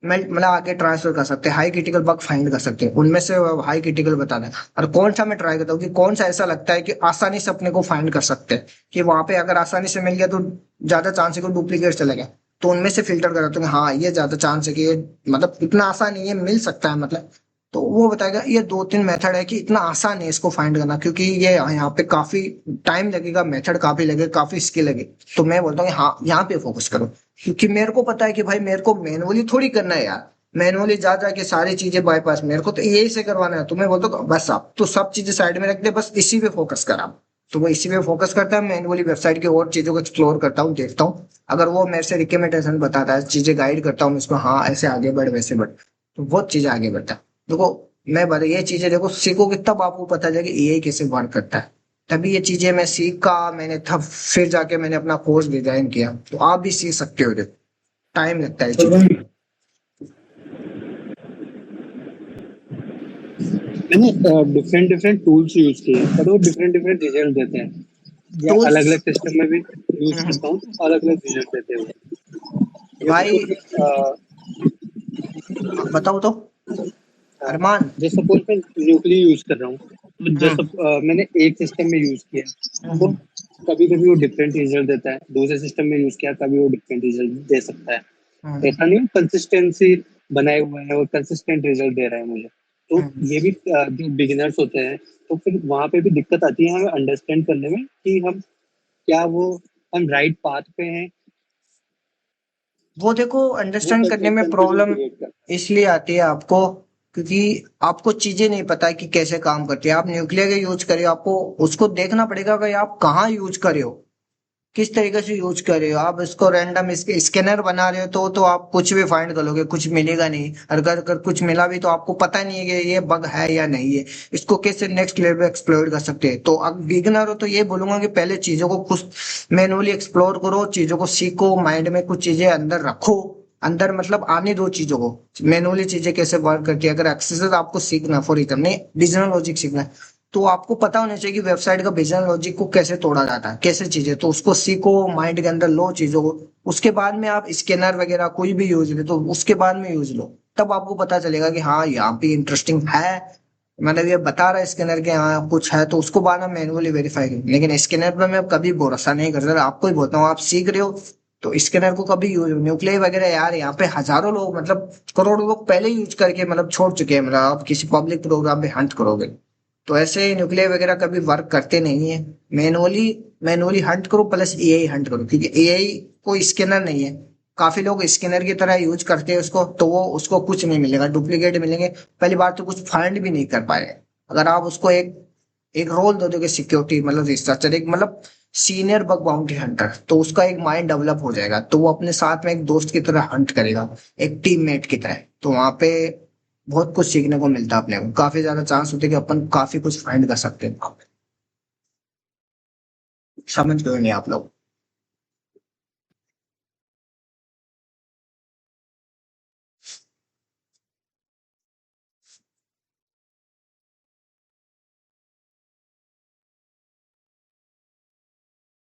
[SPEAKER 1] आगे ट्रांसफर कर सकते हैं, हाई क्रिटिकल बग फाइंड कर सकते हैं, उनमें से हाई क्रिटिकल बता दें। और कौन सा मैं ट्राई करता हूँ कि कौन सा ऐसा लगता है कि आसानी से अपने को फाइंड कर सकते हैं, कि वहां पे अगर आसानी से मिल गया तो ज्यादा चांस है कि डुप्लीकेट चलेगा। तो उनमें से फिल्टर कराता हूँ कि हाँ ये ज्यादा चांस है कि ये मतलब इतना आसान नहीं है, मिल सकता है मतलब। तो वो बताएगा ये 2-3 मेथड है कि इतना आसान है इसको फाइंड करना, क्योंकि ये यहाँ पे काफी टाइम लगेगा, मेथड काफी लगेगा, काफी स्किल लगे। तो मैं बोलता हूँ कि हाँ यहाँ पे फोकस करो, क्योंकि मेरे को पता है कि भाई मेरे को मैनुअली थोड़ी करना है यार, मैनुअली जा जाके सारी चीजें बाईपास, मेरे को तो यही से करवाना है। तो मैं बोलता हूँ बस आप तो सब चीजें साइड में रख दे, बस इसी पे फोकस कर आप। तो वो इसी पे फोकस करता है, मैनुअली वेबसाइट की और चीजों को एक्सप्लोर करता हूँ, देखता हूँ। अगर वो मेरे से रिकमेंडेशन बताता है, चीजें गाइड करता हूँ इसको, हाँ ऐसे आगे बढ़ वैसे बढ़, तो वो चीजें आगे बढ़ता है। देखो मैं बता ये चीजें देखो सीखोगे तब आपको पता चलेगा एआई कैसे वर्क करता है। तभी ये चीजें मैं सीख का मैंने तब फिर जाके मैंने अपना कोर्स डिजाइन किया। तो आप भी सीख सकते हो, देखो टाइम लगता है चीजें।
[SPEAKER 5] मैंने डिफरेंट डिफरेंट टूल्स यूज किए हैं, पर वो डिफरेंट डिफरेंट रिजल्ट देते हैं। या
[SPEAKER 1] टूल्स
[SPEAKER 5] अलग अलग सिस्टम में भी यूज करता हूँ तो अलग अलग रिजल्ट देते हैं वो। जैसे
[SPEAKER 1] भाई
[SPEAKER 5] कि
[SPEAKER 1] बताओ तो अरमान।
[SPEAKER 5] जैसे सपोज मैं न्यूक्ली यूज कर रहा हूँ, तो जैसे
[SPEAKER 1] हम्म
[SPEAKER 5] मैंने एक सिस्टम में यूज किया तो
[SPEAKER 1] हम्म
[SPEAKER 5] कभी कभी वो डिफरेंट रिजल्ट देता है, दूसरे सिस्टम में यूज किया कभी वो डिफरेंट रिजल्ट दे सकता है।
[SPEAKER 1] हम्म
[SPEAKER 5] ऐसा नहीं कंसिस्टेंसी बनाए हुए है और कंसिस्टेंट रिजल्ट दे रहा है मुझे। तो
[SPEAKER 1] हम्म।
[SPEAKER 5] ये भी जो बिगिनर्स होते हैं तो फिर वहां पे भी दिक्कत आती है हमें अंडरस्टैंड करने में कि हम क्या वो हम राइट पाथ पे हैं।
[SPEAKER 1] वो देखो
[SPEAKER 5] वो
[SPEAKER 1] अंडरस्टैंड करने
[SPEAKER 5] एक
[SPEAKER 1] में
[SPEAKER 5] कंफ्यूजन
[SPEAKER 1] प्रॉब्लम
[SPEAKER 5] क्रिएट कर।
[SPEAKER 1] इसलिए आती है आपको, क्योंकि आपको चीजें नहीं पता है कि कैसे काम करती है। आप न्यूक्लियर का यूज करिए, आपको उसको देखना पड़ेगा कि आप कहाँ यूज कर रहे हो, किस तरीके से यूज कर रहे हो। आप इसको रैंडम इसके स्कैनर बना रहे हो तो आप कुछ भी फाइंड कर लोगे, कुछ मिलेगा नहीं। अगर कुछ मिला भी तो आपको पता नहीं है कि ये बग है या नहीं है, इसको कैसे नेक्स्ट लेवल एक्सप्लोर कर सकते हैं। तो अब बिगिनर हो तो ये बोलूंगा कि पहले चीजों को खुद मैनुअली एक्सप्लोर करो, चीजों को सीखो, माइंड में कुछ चीजें अंदर रखो, अंदर मतलब आने दो चीजों को, मैनुअली चीजें कैसे वर्क करती है। अगर एक्सेस आपको सीखना फॉर एग्जाम्पल नहीं डिजिटल लॉजिक सीखना है तो आपको पता होना चाहिए कि वेबसाइट का बिजनेस लॉजिक को कैसे तोड़ा जाता है, कैसे चीजें, तो उसको सीखो, माइंड के अंदर लो चीजों को। उसके बाद में आप स्कैनर वगैरह कोई भी यूज ले तो उसके बाद में यूज लो, तब आपको पता चलेगा कि हाँ यहाँ पे इंटरेस्टिंग है, मतलब ये बता रहा है स्कैनर के यहाँ कुछ है, तो उसको बाद में मैनुअली वेरीफाई करें। लेकिन स्कैनर पर मैं कभी भरोसा नहीं कर सकता, आपको ही बोलता हूँ, आप सीख रहे हो तो स्कैनर को कभी यूज, न्यूक्लियर वगैरह यार यहाँ पे हजारों लोग मतलब करोड़ों लोग पहले यूज करके मतलब छोड़ चुके हैं। मतलब आप किसी पब्लिक प्रोग्राम में हंट करोगे तो ऐसे न्यूक्लियर वगैरह कभी वर्क करते नहीं है। मैनुअली हंट करो प्लस एआई हंट करो, क्योंकि एआई कोई स्कैनर नहीं है। काफी लोग स्कैनर की तरह यूज करते हैं उसको, तो वो उसको कुछ नहीं मिलेगा, डुप्लीकेट मिलेंगे। पहली बात तो कुछ फाइंड भी नहीं कर पाए। अगर आप उसको एक एक रोल दे दोगे सिक्योरिटी मतलब रिसर्चर, एक मतलब सीनियर बग बाउंटी हंटर, तो उसका एक माइंड डेवलप हो जाएगा, तो वो अपने साथ में एक दोस्त की तरह हंट करेगा, एक टीममेट की तरह। तो वहां पे बहुत कुछ सीखने को मिलता है अपने को, काफी ज्यादा चांस होते हैं कि अपन काफी कुछ फाइंड कर सकते हैं वहां पे। समझ गए नहीं आप लोग?